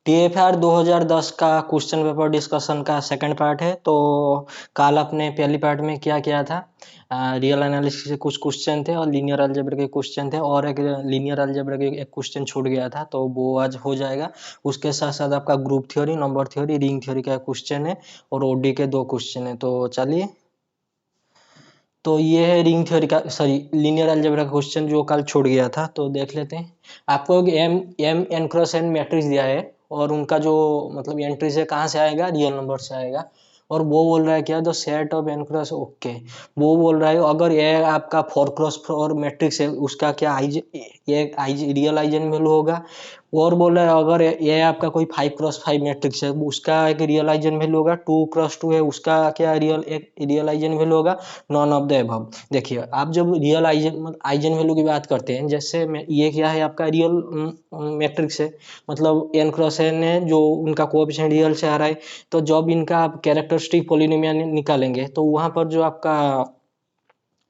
TFR 2010 का question paper discussion का second part है। तो कल अपने पहली पार्ट में क्या किया था, रियल एनालिसिस से कुछ क्वेश्चन थे और लीनियर अलजेब्रा के क्वेश्चन थे, और एक लीनियर अलजेब्रा के एक क्वेश्चन छूट गया था, तो वो आज हो जाएगा। उसके साथ साथ आपका group theory, number theory, ring theory का क्वेश्चन है, और ओडी के 2 क्वेश्चन है। तो चलिए, तो ये है रिंग थ्योरी का, सॉरी, लीनियर अलजेब्रा का क्वेश्चन जो कल छूट गया था। तो देख लेते हैं। आपको M M N cross N matrix दिया है, और उनका जो मतलब एंट्री से कहाँ से आएगा, रियल नंबर से आएगा। और वो बोल रहा है क्या, the set of N cross, okay. वो बोल रहा है अगर ये आपका 4x4 मैट्रिक्स है, उसका क्या ये रियल आइजन वैल्यू होगा। और बोल रहा है अगर ये आपका कोई 5x5 मैट्रिक्स है, उसका एक रियल आइजन वैल्यू होगा। 2x2 है, उसका क्या रियल आइजन वैल्यू होगा। None of the above. देखिए, आप जब रियल आइजन वैल्यू की बात करते हैं, जैसे ये क्या है, आपका रियल मैट्रिक्स है, मतलब एन क्रॉस एन है, जो उनका कोएफिशिएंट रियल से आ रहा है। तो जब इनका आप कैरेक्टरिस्टिक पॉलिनोमियल निकालेंगे, तो वहां पर जो आपका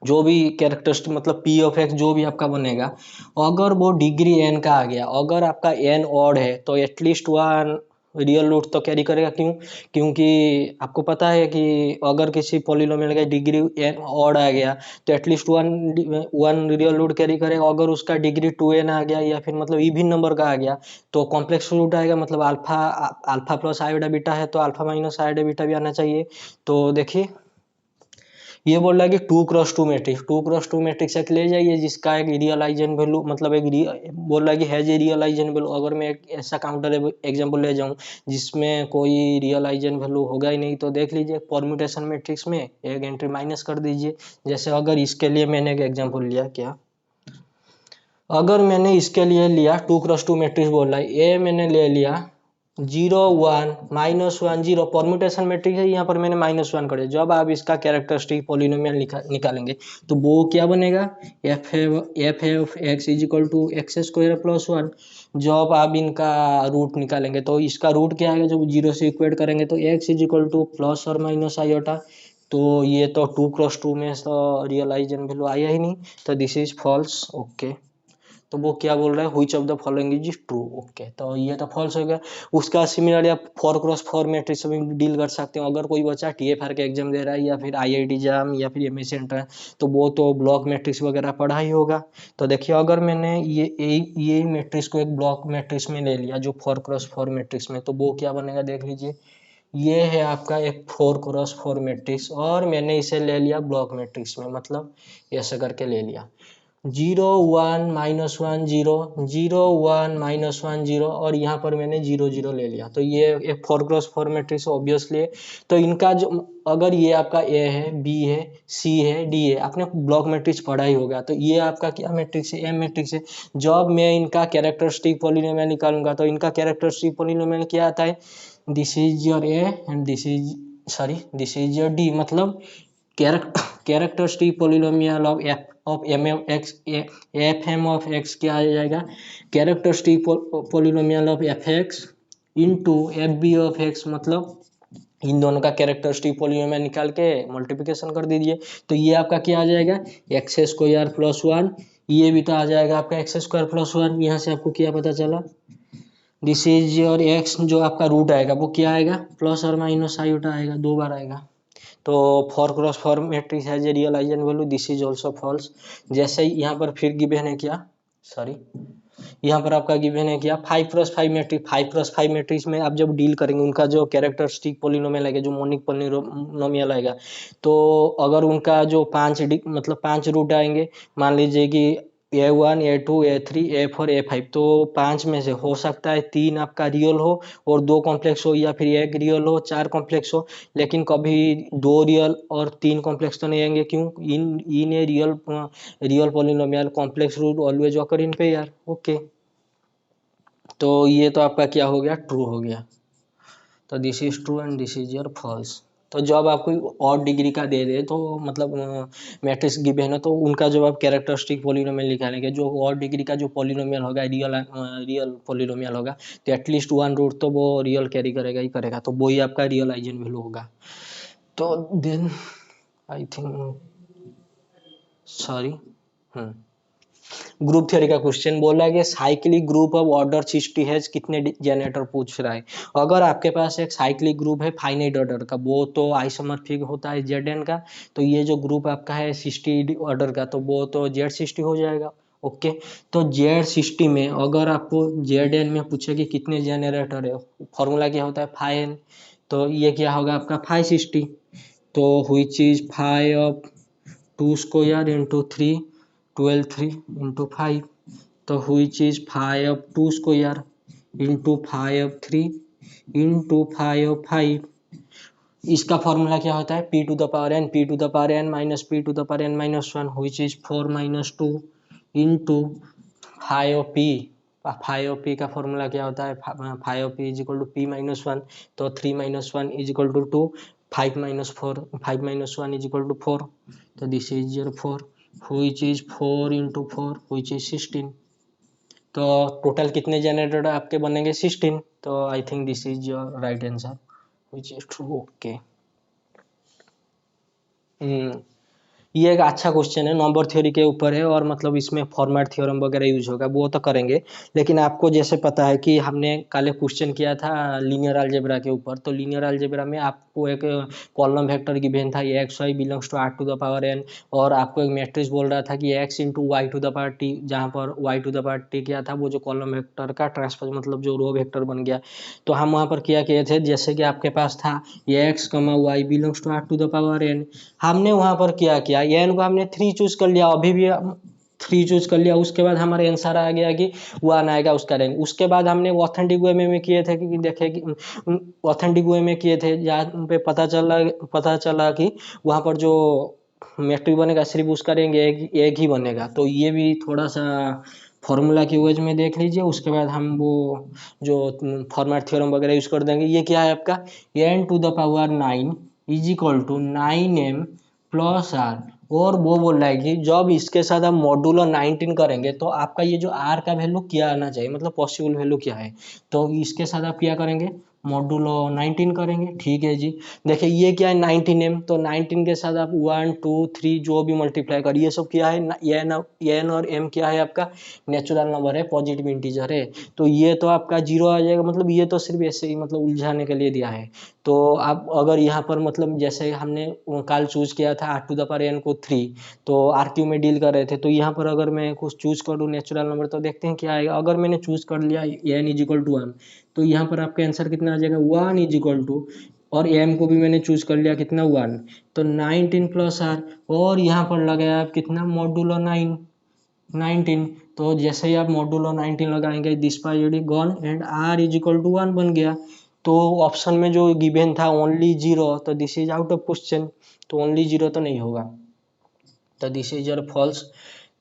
जो भी कैरेक्टरिस्टिक मतलब पी ऑफ एक्स जो भी आपका बनेगा, अगर वो डिग्री एन का आ गया, अगर आपका एन ऑड है, तो एटलीस्ट वन रियल रूट तो कैरी करेगा। क्यों? क्योंकि आपको पता है कि अगर किसी पॉलिनोमियल का डिग्री एन ऑड आ गया, तो at least one one real root carry करेगा। अगर उसका डिग्री 2n आ गया, या फिर मतलब इवन नंबर का आ गया, तो कॉम्प्लेक्स रूट आएगा। मतलब अल्फा अल्फा प्लस आयोडा बीटा है, तो अल्फा माइनस आयोडा बीटा भी आना चाहिए। तो देखिए, ये बोल रहा है कि 2x2 मैट्रिक्स, 2x2 मैट्रिक्स एक ले जाइए जिसका एक रियल आइजन वैल्यू, मतलब बोल रहा है कि has a real eigen value. अगर मैं एक ऐसा काउंटर एग्जांपल ले जाऊं जिसमें कोई रियल आइजन वैल्यू होगा ही नहीं, तो देख लीजिए परम्यूटेशन मैट्रिक्स में एक एंट्री माइनस कर दीजिए। जैसे अगर इसके लिए मैंने एक एग्जाम्पल लिया, क्या, अगर मैंने इसके लिए लिया 2x2 मैट्रिक्स बोल रहा है, ये मैंने ले लिया 0 1 -1 0, परम्यूटेशन मैट्रिक्स है, यहाँ पर मैंने -1 कर दिया। जब आप इसका कैरेक्टरिस्टिक पॉलिनोमियल निकालेंगे, तो वो क्या बनेगा, F of x is equal to x square plus 1। जब आप इनका रूट निकालेंगे, तो इसका रूट क्या आएगा, जब 0 से इक्वेट करेंगे, तो x is equal to plus और माइनस आयोटा। तो ये तो 2x2 में तो रियल आइजन वैल्यू आया ही नहीं, तो दिस इज फॉल्स, ओके। तो वो क्या बोल रहा है, which of the following is true, okay. तो ये तो फॉल्स हो गया। उसका सिमिलरली आप 4x4 मैट्रिक्स में डील कर सकते हो। अगर कोई बच्चा TFR का एग्जाम दे रहा है, या फिर IIT जाम, या फिर MSc एंट्रेंस, तो वो तो ब्लॉक मैट्रिक्स वगैरह पढ़ा ही होगा। तो देखिए, अगर मैंने ये मैट्रिक्स को एक ब्लॉक मैट्रिक्स में ले लिया, जो 4x4 मैट्रिक्स में, तो वो क्या बनेगा, देख लीजिए। ये है आपका एक 4x4 मैट्रिक्स, और मैंने इसे ले लिया ब्लॉक मैट्रिक्स में, मतलब ऐसे करके ले लिया 0 1 -1 0 0 1 -1 0, और यहाँ पर मैंने 0 0 ले लिया। तो ये एक 4x4 मैट्रिक्स ऑब्वियसली है। तो इनका जो, अगर ये आपका ए है, बी है, सी है, डी है, आपने ब्लॉक मैट्रिक्स पढ़ा ही होगा। तो ये आपका क्या मैट्रिक्स है, एम मैट्रिक्स है। जब मैं इनका कैरेक्टरिस्टिक पॉलिनोमियल निकालूंगा, तो इनका कैरेक्टरिस्टिक पॉलिनोमियल क्या आता है, this is your A and this is your D. मतलब characteristic polynomial of M F X, F M of X क्या आ जाएगा, characteristic polynomial of F X into F B of x. मतलब इन दोनों का कैरेक्टरिस्टिक पॉलिनोमियल निकाल के मल्टीप्लिकेशन कर दीजिए। तो ये आपका क्या आ जाएगा, एक्स स्क्वायर प्लस 1। ये भी तो आ जाएगा आपका एक्स स्क्वायर प्लस 1। यहाँ से आपको क्या पता चला, दिस इज योर एक्स, जो आपका रूट आएगा वो क्या आएगा, प्लस और माइनस आयोटा आएगा, 2 बार आएगा। तो 4x4 मैट्रिक्स है जे real eigen value, this is also false. जैसे यहाँ पर फिर गिवन है क्या, सॉरी, यहाँ पर आपका गिवन है क्या, 5x5 मैट्रिक्स। 5x5 मैट्रिक्स में आप जब डील करेंगे, उनका जो कैरेक्टरिस्टिक पॉलिनोमियल आएगा, जो मोनिक पॉलिनोमियल आएगा, तो अगर उनका जो मतलब 5 रूट आएंगे, मान लीजिए कि A1 A2 A3 A4 A5, तो 5 में से हो सकता है 3 आपका रियल हो और 2 कॉम्प्लेक्स हो, या फिर 1 रियल हो 4 कॉम्प्लेक्स हो। लेकिन कभी 2 रियल और 3 कॉम्प्लेक्स तो नहीं आएंगे। क्यों, in a real polynomial complex root always occur in pair, okay. तो ये तो आपका क्या हो गया, ट्रू हो गया। तो this is true and this is your false. तो जब आप कोई और डिग्री का दे दे, तो मतलब मैट्रिक्स गिवन है, तो उनका जब आप कैरेक्टरिस्टिक पॉलिनोमियल निकालेंगे, जो और डिग्री का जो पॉलिनोमियल होगा, रियल पॉलिनोमियल होगा, तो एटलीस्ट 1 रूट तो वो रियल कैरी करेगा ही करेगा। तो वही आपका रियल आइजन वैल्यू होगा। तो then I think, sorry, group theory का क्वेश्चन बोला है कि cyclic group of order 60 has कितने जनरेटर पूछ रहा है। अगर आपके पास एक साइक्लिक ग्रुप है फाइनाइट ऑर्डर का, वो तो आइसोमॉर्फिक होता है Zn का, तो ये जो ग्रुप आपका है 60 ऑर्डर का, तो वो तो Z60 हो जाएगा। ओके, तो Z60 में अगर आपको Zn में पूछे कि कितने जनरेटर है, फॉर्मूला क्या होता है फाइन, तो ये क्या होगा आपका 560, तो हुई चीज 5 of 2 square into 3, 12 3 into 5, तो हुई चीज 5 of 2 square into 5 of 3 into 5 of 5। इसका फॉर्मूला क्या होता है p⁴n माइनस p⁴n-1 हुई चीज 4 - 2 इंटू 5 5 का फॉर्मूला क्या होता है 5 इज इक्वल टू p-1, तो 3 - 1 is equal to 2, 5 - 1 is equal to 4, तो दिस इज योर 4 हुई चीज 4 इंटू 4 हुई चीज 16, तो टोटल कितने जनरेटर आपके बनेंगे 16, तो I think this is your right answer which is true. Okay, ये एक अच्छा क्वेश्चन है, नंबर थ्योरी के ऊपर है, और मतलब इसमें फॉर्मेट थ्योरम वगैरह यूज होगा, वो तो करेंगे। लेकिन आपको जैसे पता है कि हमने कल क्वेश्चन किया था लीनियर अलजेब्रा के ऊपर, तो लीनियर अलजेब्रा में आपको एक कॉलम वेक्टर गिवन था X Y belongs to r⁴n, और आपको एक मैट्रिक्स बोल रहा था कि x इंटू y⁴t, जहाँ पर y⁴t क्या था, वो जो कॉलम वेक्टर का ट्रांसपोज मतलब जो रो वेक्टर बन गया। तो हम वहाँ पर क्या किए थे, जैसे कि आपके पास था x, y belongs to r⁴n, हमने वहां पर क्या किया, एन को हमने 3 चूज कर लिया, अभी भी 3 चूज कर लिया, उसके बाद हमारे आंसर आ गया कि 1 आएगा उसका रेंज। उसके बाद हमने ऑथेंटिक वे में किए थे कि देखे कि ऑथेंटिक वे में किए थे जहाँ पे पता चला कि वहां पर जो मैट्रिक बनेगा सिर्फ उसका रेंज एक ही बनेगा। तो ये भी थोड़ा सा फॉर्मूला की वेज में देख लीजिए, उसके बाद हम वो जो फॉर्मेट थ्योरम वगैरह यूज कर देंगे। ये क्या है आपका n⁴ is equal to 9m plus R, और वो बोल रहा है कि जब इसके साथ आप मॉड्यूलो 19 करेंगे तो आपका ये जो आर का वैल्यू क्या आना चाहिए, मतलब पॉसिबल वैल्यू क्या है, तो इसके साथ आप क्या करेंगे मॉड्यूलो 19 करेंगे। ठीक है जी, देखिए ये क्या है 19m, तो 19 के साथ आप 1 2 3 जो भी मल्टीप्लाई करिए, ये सब क्या है एन और एम क्या है आपका नेचुरल नंबर है, पॉजिटिव इंटीजर है, तो ये तो आपका जीरो आ जाएगा, मतलब ये तो सिर्फ ऐसे ही मतलब उलझाने के लिए दिया है। तो आप अगर यहाँ पर मतलब जैसे हमने कल चूज किया था r⁴n को 3, तो RQ में डील कर रहे थे, तो यहाँ पर अगर मैं कुछ चूज करूँ नेचुरल नंबर, तो देखते हैं क्या आएगा। अगर मैंने चूज कर लिया n इज इक्वल टू 1, तो यहाँ पर आपका आंसर कितना आ जाएगा 1 इज इक्वल टू, और m को भी मैंने चूज कर लिया कितना 1, तो 19 प्लस r, और यहाँ पर लगाया आप कितना मॉड्यूलो 19, तो जैसे ही आप मॉड्यूलो 19 लगाएंगे दिस पाई गॉन and r is equal to 1 बन गया। तो ऑप्शन में जो गिवन था ओनली 0, तो this is out of question, तो ओनली 0 तो नहीं होगा, तो दिस इज योर फॉल्स।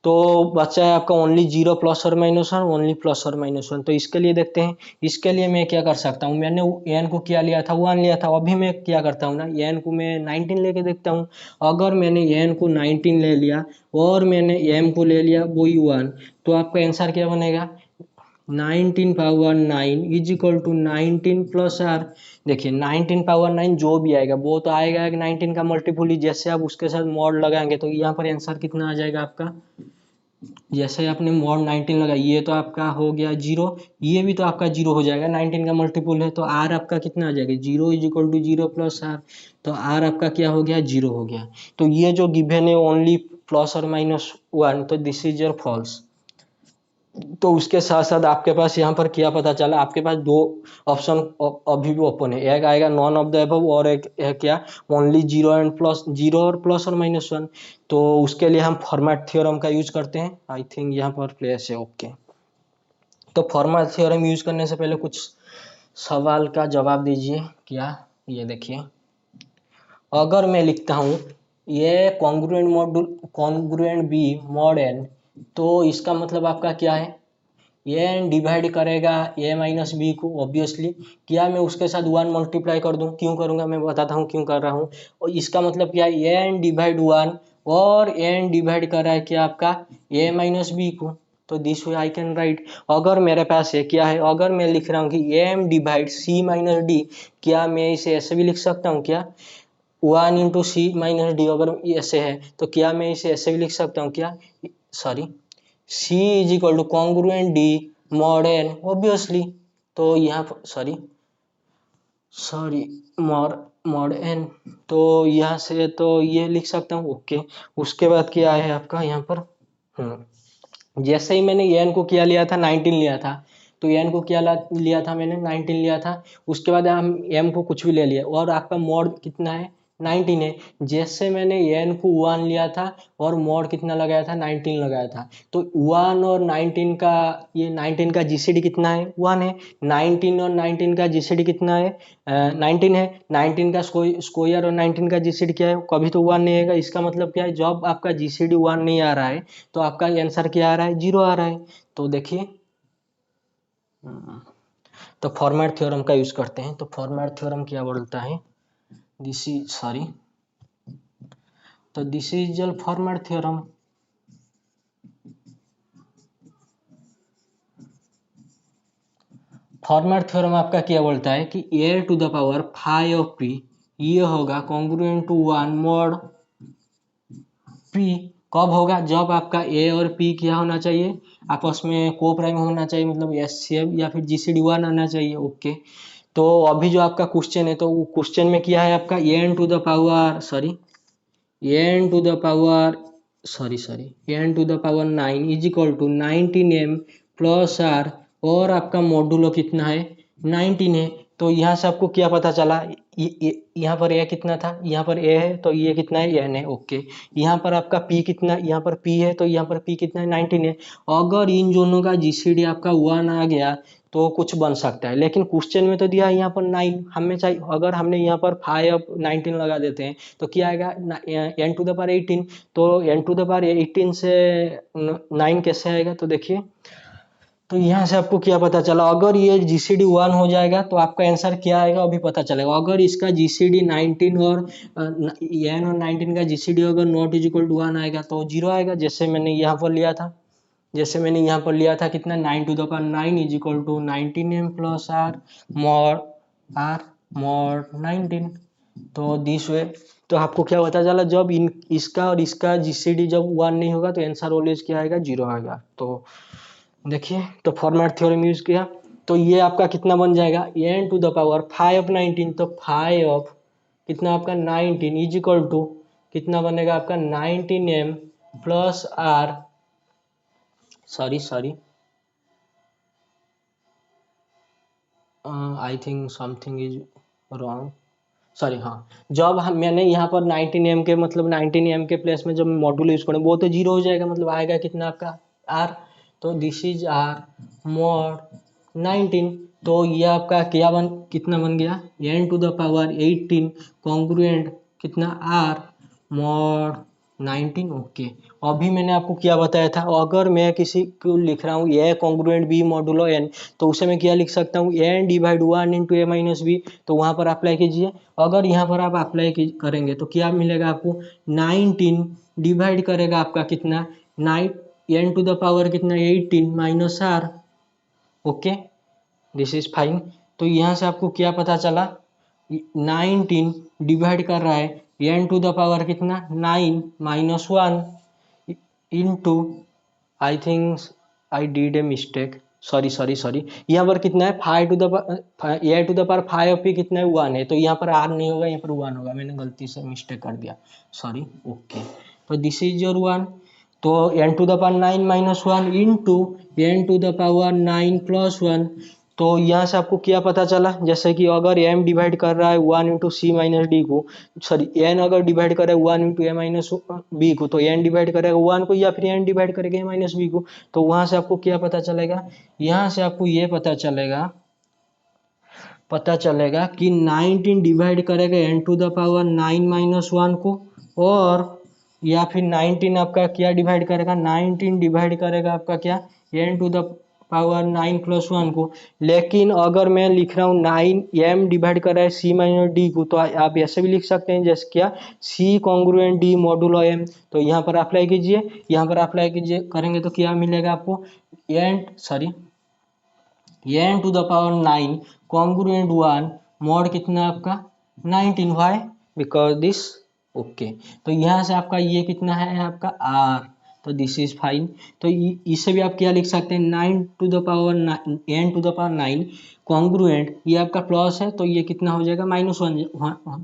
तो बच्चा है आपका ओनली 0 प्लस और माइनस 1, ओनली प्लस और माइनस 1। तो इसके लिए देखते हैं, इसके लिए मैं क्या कर सकता हूँ, मैंने एन को क्या लिया था 1 लिया था, अभी मैं क्या करता हूँ ना एन को मैं 19 लेके देखता हूँ। अगर मैंने एन को 19 ले लिया और मैंने एम को ले लिया वही 1, तो आपका आंसर क्या बनेगा 19 power 9 is equal to 19 plus R. देखिए 19 पावर 9 जो भी आएगा वो तो आएगा 19 का मल्टीपुल ही, जैसे आप उसके साथ मॉड लगाएंगे तो यहाँ पर आंसर कितना आ जाएगा आपका, जैसे आपने मॉड 19 लगाई ये तो आपका हो गया 0, ये भी तो आपका 0 हो जाएगा, 19 का मल्टीपुल है, तो आर आपका कितना आ जाएगा 0 is equal to 0 plus R, तो आर आपका क्या हो गया 0 हो गया। तो ये जो गिवन है ओनली प्लस और माइनस 1, तो दिस इज योर फॉल्स। तो उसके साथ साथ आपके पास यहाँ पर क्या पता चला, आपके पास दो ऑप्शन अभी भी ओपन है, एक आएगा नॉन ऑफ द अबव और एक है क्या ओनली 0 एंड प्लस 0 और प्लस और माइनस 1। तो उसके लिए हम फॉर्मेट थ्योरम का यूज करते हैं, आई थिंक यहाँ पर प्लेस है। ओके, तो फॉर्मेट थ्योरम यूज करने से पहले कुछ सवाल का जवाब दीजिए। क्या, ये देखिए अगर मैं लिखता हूँ ये congruent module congruent B mod N, तो इसका मतलब आपका क्या है, ए एन डिवाइड करेगा ए माइनस बी को ऑब्वियसली, क्या मैं उसके साथ 1 मल्टीप्लाई कर दूं, क्यों करूंगा मैं बताता हूं क्यों कर रहा हूं। और इसका मतलब क्या है ए एन डिवाइड 1, और ए एन डिवाइड कर रहा है क्या आपका ए माइनस बी को, तो this way I can write. अगर मेरे पास है क्या है, अगर मैं लिख रहा हूँ कि A M divide C minus D, क्या मैं इसे ऐसे भी लिख सकता हूँ क्या 1 इंटू सी माइनस डी, अगर ऐसे है तो क्या मैं इसे ऐसे भी लिख सकता हूँ क्या, sorry C is equal to congruent D mod N obviously. तो यहाँ पर सॉरी मॉड एन, तो यहाँ से तो ये लिख सकता हूँ। ओके, उसके बाद क्या है आपका यहाँ पर, जैसे ही मैंने एन को क्या लिया था 19 लिया था, तो एन को क्या लिया था मैंने 19 लिया था। उसके बाद हम एम को कुछ भी ले लिया और आपका मॉड कितना है 19 है। जैसे मैंने एन को 1 लिया था और मॉड कितना लगाया था 19 लगाया था, तो 1 और 19 का, ये 19 का जीसीडी कितना है 1 है, 19 और 19 का जीसीडी कितना है 19 है, 19 का स्क्वायर और 19 का जीसीडी क्या है, कभी तो 1 नहीं आएगा। इसका मतलब क्या है, जब आपका जीसीडी 1 नहीं आ रहा है तो आपका आंसर क्या आ रहा है 0 आ रहा है। तो देखिए, तो फॉर्मेट थ्योरम का यूज करते हैं। तो फॉर्मेट थ्योरम क्या बोलता है, दिस इज सॉरी, तो this is format theorem. Format theorem आपका क्या बोलता है कि A to the power five of P ये होगा कॉन्ग्रुएंट टू 1 मॉड पी। कब होगा, जब आपका ए और पी क्या होना चाहिए, आपस में को प्राइम होना चाहिए, मतलब एचसीएफ या फिर जीसीडी 1 आना चाहिए। ओके, तो अभी जो आपका क्वेश्चन है, तो क्वेश्चन में क्या है आपका N to the power N to the power N to the power 9 is equal to 19m plus R, और आपका मॉडुलो कितना है 19 है। तो यहाँ से आपको क्या पता चला, यहाँ पर ए कितना था, यहाँ पर ए है तो ये कितना है एन है। ओके, यहाँ पर आपका पी कितना, यहाँ पर पी है तो यहाँ पर पी कितना है 19 है। अगर इन दोनों का जीसीडी आपका 1 आ गया तो कुछ बन सकता है, लेकिन क्वेश्चन में तो दिया है यहाँ पर 9 हमें चाहिए। अगर हमने यहाँ पर 5 19 लगा देते हैं तो क्या आएगा एन टू द पावर 18। तो एन टू द पावर 18 से 9 कैसे आएगा, तो देखिए, तो यहाँ से आपको क्या पता चला, अगर ये जीसीडी 1 हो जाएगा तो आपका आंसर क्या आएगा अभी पता चलेगा। अगर इसका जीसीडी 19 और एन और 19 का जीसीडी अगर नॉट इज इक्वल टू 1 आएगा तो 0 आएगा, जैसे मैंने यहाँ पर लिया था। कितना 9 to the power 9 is equal to 19m plus R mod 19। तो दिस वे, तो आपको क्या पता चला, जब इसका और इसका जीसीडी जब 1 नहीं होगा तो आंसर ऑलवेज क्या आएगा 0 आएगा। तो देखिए, तो फॉर्मेट थ्योरम यूज किया, तो ये आपका कितना बन जाएगा एन टू द पावर 5 19, तो 5 कितना आपका 19 इज इक्वल टू कितना बनेगा आपका 19m plus R, sorry I think something is wrong, sorry हाँ, जब मैंने यहाँ पर 19m के मतलब 19m के प्लेस में जब मॉड्यूल यूज करें वो तो 0 हो जाएगा, मतलब आएगा कितना आपका आर। तो दिस इज आर मॉड 19। तो ये आपका कितना बन गया N to the power 18 congruent कितना आर मॉड 19। ओके, अभी मैंने आपको क्या बताया था, अगर मैं किसी को लिख रहा हूँ ए कॉन्ग्रुएंट बी मॉडुलो एन, तो उसे मैं क्या लिख सकता हूँ एन डिवाइड 1 इंटू ए माइनस बी। तो वहाँ पर अप्लाई कीजिए, अगर यहाँ पर आप अप्लाई करेंगे तो क्या मिलेगा आपको 19 डिवाइड करेगा आपका कितना 9 एन टू द पावर कितना 18 minus R. Okay, this is fine. तो यहाँ से आपको क्या पता चला 19 डिवाइड कर रहा है एन टू द पावर कितना 9 minus 1 into, I think I did a mistake, sorry यहाँ पर कितना है 5 to the A to the power 5 P कितना है 1 है, तो यहाँ पर आर नहीं होगा, यहाँ पर 1 होगा, मैंने गलती से मिस्टेक कर दिया, सॉरी। ओके, तो दिस इज योर 1। तो N to the power 9 minus 1 into N to the power 9 plus 1। तो यहाँ से आपको क्या पता चला, जैसे कि अगर एम डिवाइड कर रहा है 1 इंटू सी माइनस डी को, सॉरी एन अगर डिवाइड कर रहा है 1 इंटू ए माइनस बी को, तो एन डिवाइड करेगा 1 को या फिर एन डिवाइड करेगा ए माइनस बी को। तो वहां से आपको क्या पता चलेगा, यहाँ से आपको ये पता चलेगा कि 19 डिवाइड करेगा N to the power 9 minus 1 को, और या फिर 19 आपका क्या डिवाइड करेगा 19 डिवाइड करेगा आपका क्या N to the power 9 plus 1 को। लेकिन अगर मैं लिख रहा हूँ 9 एम डिवाइड कर रहा है सी माइनस डी को, तो आप ऐसे भी लिख सकते हैं जैसे क्या C congruent D modulo M. तो यहाँ पर अप्लाई कीजिए, करेंगे तो क्या मिलेगा आपको N to the power 9 congruent 1 mod कितना आपका 19, वाई बिकॉज दिस। ओके, तो यहाँ से आपका ये कितना है आपका आर, तो दिस इज फाइन। तो इससे भी आप क्या लिख सकते हैं, 9 कॉन्ग्रुएंट, ये आपका प्लस है तो ये कितना हो जाएगा -1,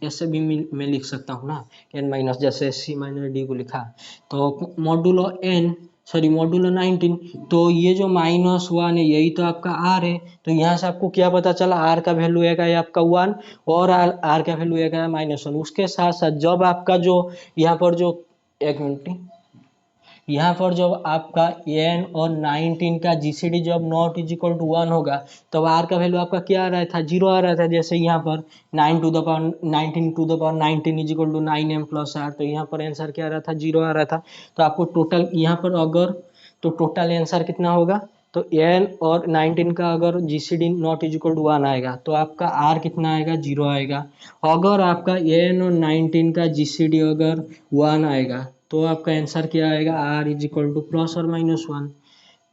ऐसे भी मैं लिख सकता हूँ ना, n माइनस, जैसे c माइनस d को लिखा। तो मॉडुलो n, सॉरी मॉडुलो 19, तो ये जो -1 है यही तो आपका r है। तो यहाँ से आपको क्या पता चला, r का वैल्यू आएगा ये आपका 1 और r का वैल्यू आएगा -1। उसके साथ साथ जब आपका जो यहाँ पर जो, एक मिनट, यहाँ पर जब आपका n और 19 का जीसीडी जब नॉट इज इक्वल टू 1 होगा, तब r का वैल्यू आपका क्या आ रहा था, 0 आ रहा था। जैसे यहाँ पर 19 is equal to 9m plus r, तो यहाँ पर आंसर क्या आ रहा था, 0 आ रहा था। तो आपको टोटल यहाँ पर अगर, तो टोटल आंसर कितना होगा, तो n और 19 का अगर GCD not is equal to 1 आएगा तो आपका r कितना आएगा, 0 आएगा। अगर आपका n और 19 का जीसीडी अगर 1 आएगा तो आपका आंसर क्या आएगा, r is equal to plus और -1।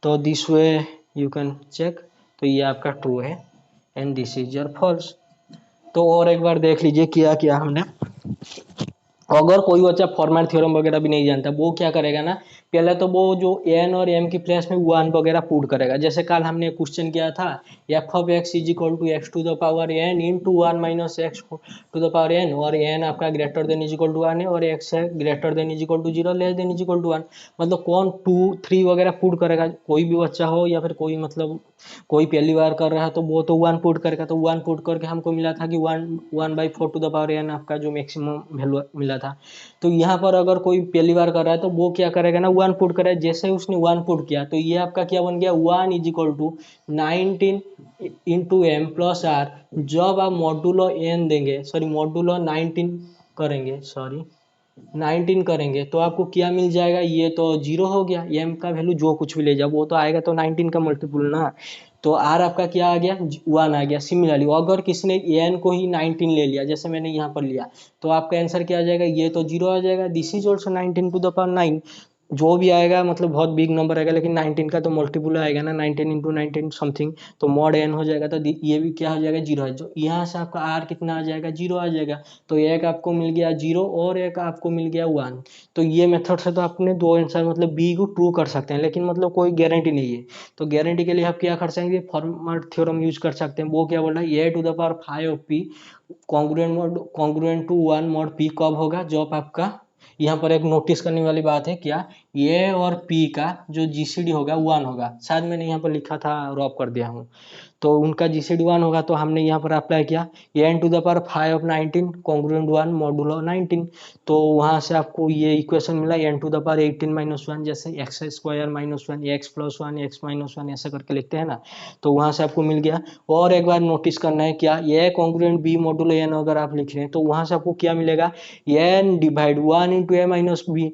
तो this way you can check, तो ये आपका ट्रू है and this is your false. तो और एक बार देख लीजिए क्या किया हमने। अगर कोई बच्चा फॉर्मेट थ्योरम वगैरह भी नहीं जानता, वो क्या करेगा ना, पहले तो वो जो n और m की प्लेस में 1 वगैरह पुट करेगा। जैसे कल हमने क्वेश्चन किया था, f(x) is equal to x to the power n into 1 minus X to the power n, और n आपका greater than is equal to 1 है और x है greater than is equal to 0, less than is equal to 1। मतलब कौन 2 3 वगैरह put करेगा, कोई भी बच्चा हो या फिर कोई, मतलब कोई पहली बार कर रहा है तो वो तो 1 पुट करेगा। तो 1 पुट करके हमको मिला था कि 1/4 टू द पावर n आपका जो मैक्सिमम वैल्यू मिला था। तो यहाँ पर अगर कोई पहली बार कर रहा है तो वो क्या करेगा ना, 1 पुट करेगा। जैसे उसने 1 पुट किया तो ये आपका क्या बन गया, 1 is equal to 19 into M plus R. जब आप मॉडुलो n देंगे, सॉरी मॉडुलो 19 करेंगे, सॉरी 19 करेंगे तो आपको क्या मिल जाएगा, ये तो 0 हो गया। m का वैल्यू जो कुछ भी ले जाओ वो तो आएगा तो 19 का मल्टीपुल ना। तो r आपका क्या आ गया, 1 आ गया। सिमिलरली अगर किसी ने n को ही 19 ले लिया, जैसे मैंने यहाँ पर लिया, तो आपका आंसर क्या आ जाएगा, ये तो 0 आ जाएगा। This is also 19 to the power 9, जो भी आएगा मतलब बहुत बिग नंबर आएगा, लेकिन 19 का तो मल्टीपुल आएगा ना, 19 इंटू 19 समथिंग, तो मॉड n हो जाएगा। तो ये भी क्या हो जाएगा, 0 है। जो यहाँ से आपका r कितना आ जाएगा, 0 आ जाएगा। तो एक आपको मिल गया 0 और एक आपको मिल गया 1। तो ये मेथड से तो आपने दो आंसर मतलब बी को ट्रू कर सकते हैं, लेकिन मतलब कोई गारंटी नहीं है। तो गारंटी के लिए आप क्या कर सकते हैं, फॉर्मेट थ्योरम यूज कर सकते हैं। वो क्या बोल रहा है, A to the power 5 of P congruent to 1 mod P कब होगा, जब आपका, यहाँ पर एक नोटिस करने वाली बात है क्या, ए और पी का जो जीसीडी होगा 1 होगा। शायद मैंने यहाँ पर लिखा था, रॉप कर दिया हूँ। तो उनका जीसीडी 1 होगा, तो हमने यहाँ पर अप्लाई किया n to the power 5 of 19 congruent 1 modulo 19। तो वहाँ से आपको ये इक्वेशन मिला n to the power 18 minus 1, जैसे x square minus 1 x plus 1 x minus 1 ऐसा करके लिखते हैं ना। तो वहाँ से आपको मिल गया। और एक बार नोटिस करना है क्या, ये कॉन्ग्रुएंट b मॉडुलो n अगर आप लिख रहे हैं तो वहाँ से आपको क्या मिलेगा, n डिवाइड 1 इंटू ए माइनस बी,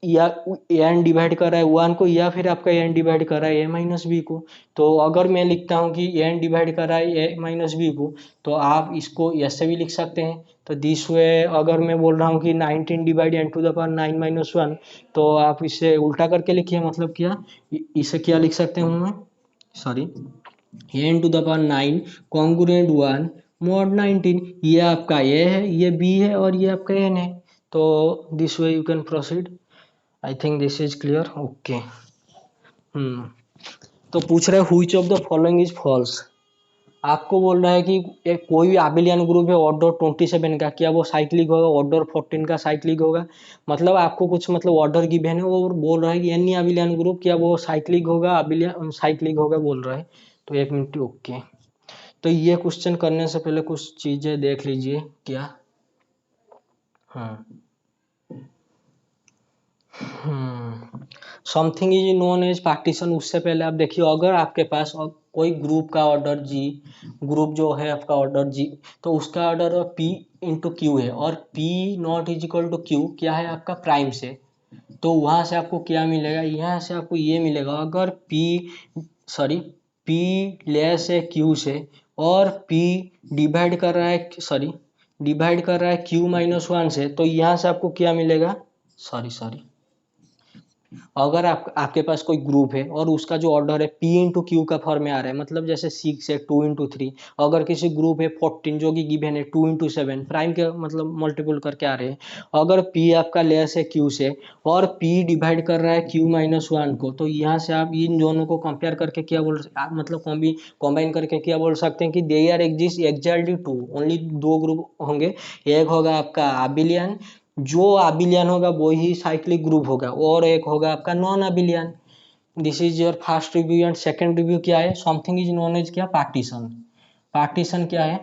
या n डिवाइड कर रहा है 1 को, या फिर आपका n डिवाइड कर रहा है a माइनस बी को। तो अगर मैं लिखता हूँ कि n डिवाइड कर रहा है a माइनस बी को, तो आप इसको ऐसे भी लिख सकते हैं। तो दिस वे अगर मैं बोल रहा हूँ कि 19 divide n to the power 9 minus 1, तो आप इसे उल्टा करके लिखिए। मतलब क्या, इसे क्या लिख सकते हूँ मैं, sorry n to the power 9 congruent 1 mod 19, ये आपका a है, ये b है और ये आपका n है। तो this way you can proceed. I think this is clear, okay. तो पूछ रहे which of the following is false. आपको बोल रहा है कि एक कोई भी आबिलियन ग्रुप है ऑर्डर 27 का, क्या वो साइक्लिक होगा, ऑर्डर 14 का साइक्लिक होगा। मतलब आपको कुछ मतलब ऑर्डर गिवन है, वो बोल रहा है कि एनी आबिलियन ग्रुप क्या वो साइक्लिक होगा, आबिलियन साइक्लिक होगा बोल रहा है। तो एक मिनट, ओके। तो ये क्वेश्चन करने से पहले कुछ चीजें देख लीजिए क्या। Something is known as partition. उससे पहले आप देखिए, अगर आपके पास कोई ग्रुप का ऑर्डर जी, ग्रुप जो है आपका ऑर्डर जी, तो उसका ऑर्डर p इंटू क्यू है, और p not is equal to Q क्या है आपका प्राइम से। तो वहां से आपको क्या मिलेगा, यहाँ से आपको ये मिलेगा, अगर p लेस है q से और p डिवाइड कर रहा है, डिवाइड कर रहा है q माइनस 1 से, तो यहाँ से आपको क्या मिलेगा, सॉरी अगर आपके पास कोई ग्रुप है और उसका जो ऑर्डर है पी इंटू क्यू का फॉर्म में आ रहा है, मतलब जैसे 6 है 2 इंटू 3, अगर किसी ग्रुप है 14 जो कि गिवन है 2 इंटू 7 प्राइम के मतलब मल्टीपल करके आ रहे हैं, अगर पी आपका लेस है क्यू से और पी डिवाइड कर रहा है Q-1 को, तो यहाँ से आप इन दोनों को कंपेयर करके क्या मतलब कॉम्बाइन करके क्या बोल सकते हैं कि they are exist exactly two, only दो ग्रुप होंगे। एक होगा आपका अबिलियन, जो अबिलियन होगा वो ही साइक्लिक ग्रुप होगा, और एक होगा आपका non abelian. This is your first review. And second review क्या है, समथिंग इज नोन एज क्या, पार्टीशन। पार्टीशन क्या है,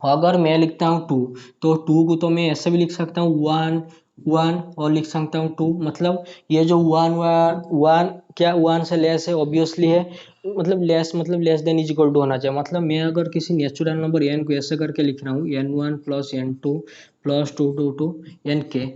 अगर मैं लिखता हूँ 2, तो 2 को तो मैं ऐसे भी लिख सकता हूँ 1 1, और लिख सकता हूँ 2, मतलब ये जो 1 1 क्या 1 से लेस है ऑब्वियसली है, मतलब less than is equal to होना चाहिए। मतलब मैं अगर किसी नेचुरल नंबर n को ऐसे करके लिख रहा हूँ n1 plus n2 plus 2 two to nk,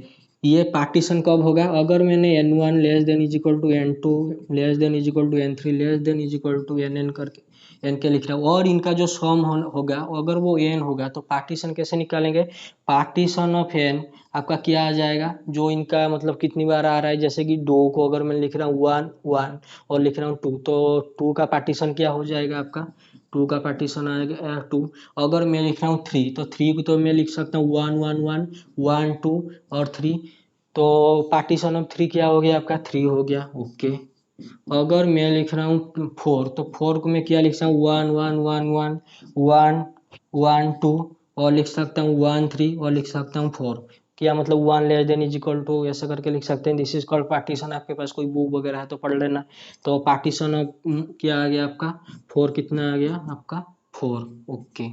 ये पार्टीशन कब होगा, अगर मैंने n1 less than is equal to n2 less than is equal to n3 less than is equal to nn करके एन के लिख रहा हूँ, और इनका जो सम होगा अगर वो एन होगा, तो पार्टीशन कैसे निकालेंगे, पार्टीशन ऑफ एन आपका क्या आ जाएगा, जो इनका मतलब कितनी बार आ रहा है, जैसे कि 2 को अगर मैं लिख रहा हूँ 1 1 और लिख रहा हूँ 2, तो 2 का पार्टीशन क्या हो जाएगा आपका, 2 का पार्टीशन आएगा 2। अगर मैं लिख रहा हूँ 3, तो 3 को तो मैं लिख सकता हूँ 1 1 1 1 2 और 3, तो पार्टीशन ऑफ 3 क्या हो गया आपका, 3 हो गया। ओके, अगर मैं लिख रहा हूँ 4, तो 4 को मैं क्या लिख सकता हूँ 1 1 1 1 1 1 2, और लिख सकता हूँ 1 3 और लिख सकता हूँ 4, क्या मतलब 1 less than is equal to ऐसा करके लिख सकते हैं। This is called partition. आपके पास कोई बुक वगैरह है तो पढ़ लेना। तो पार्टीशन ऑफ क्या आ गया आपका 4, कितना आ गया आपका 4। ओके,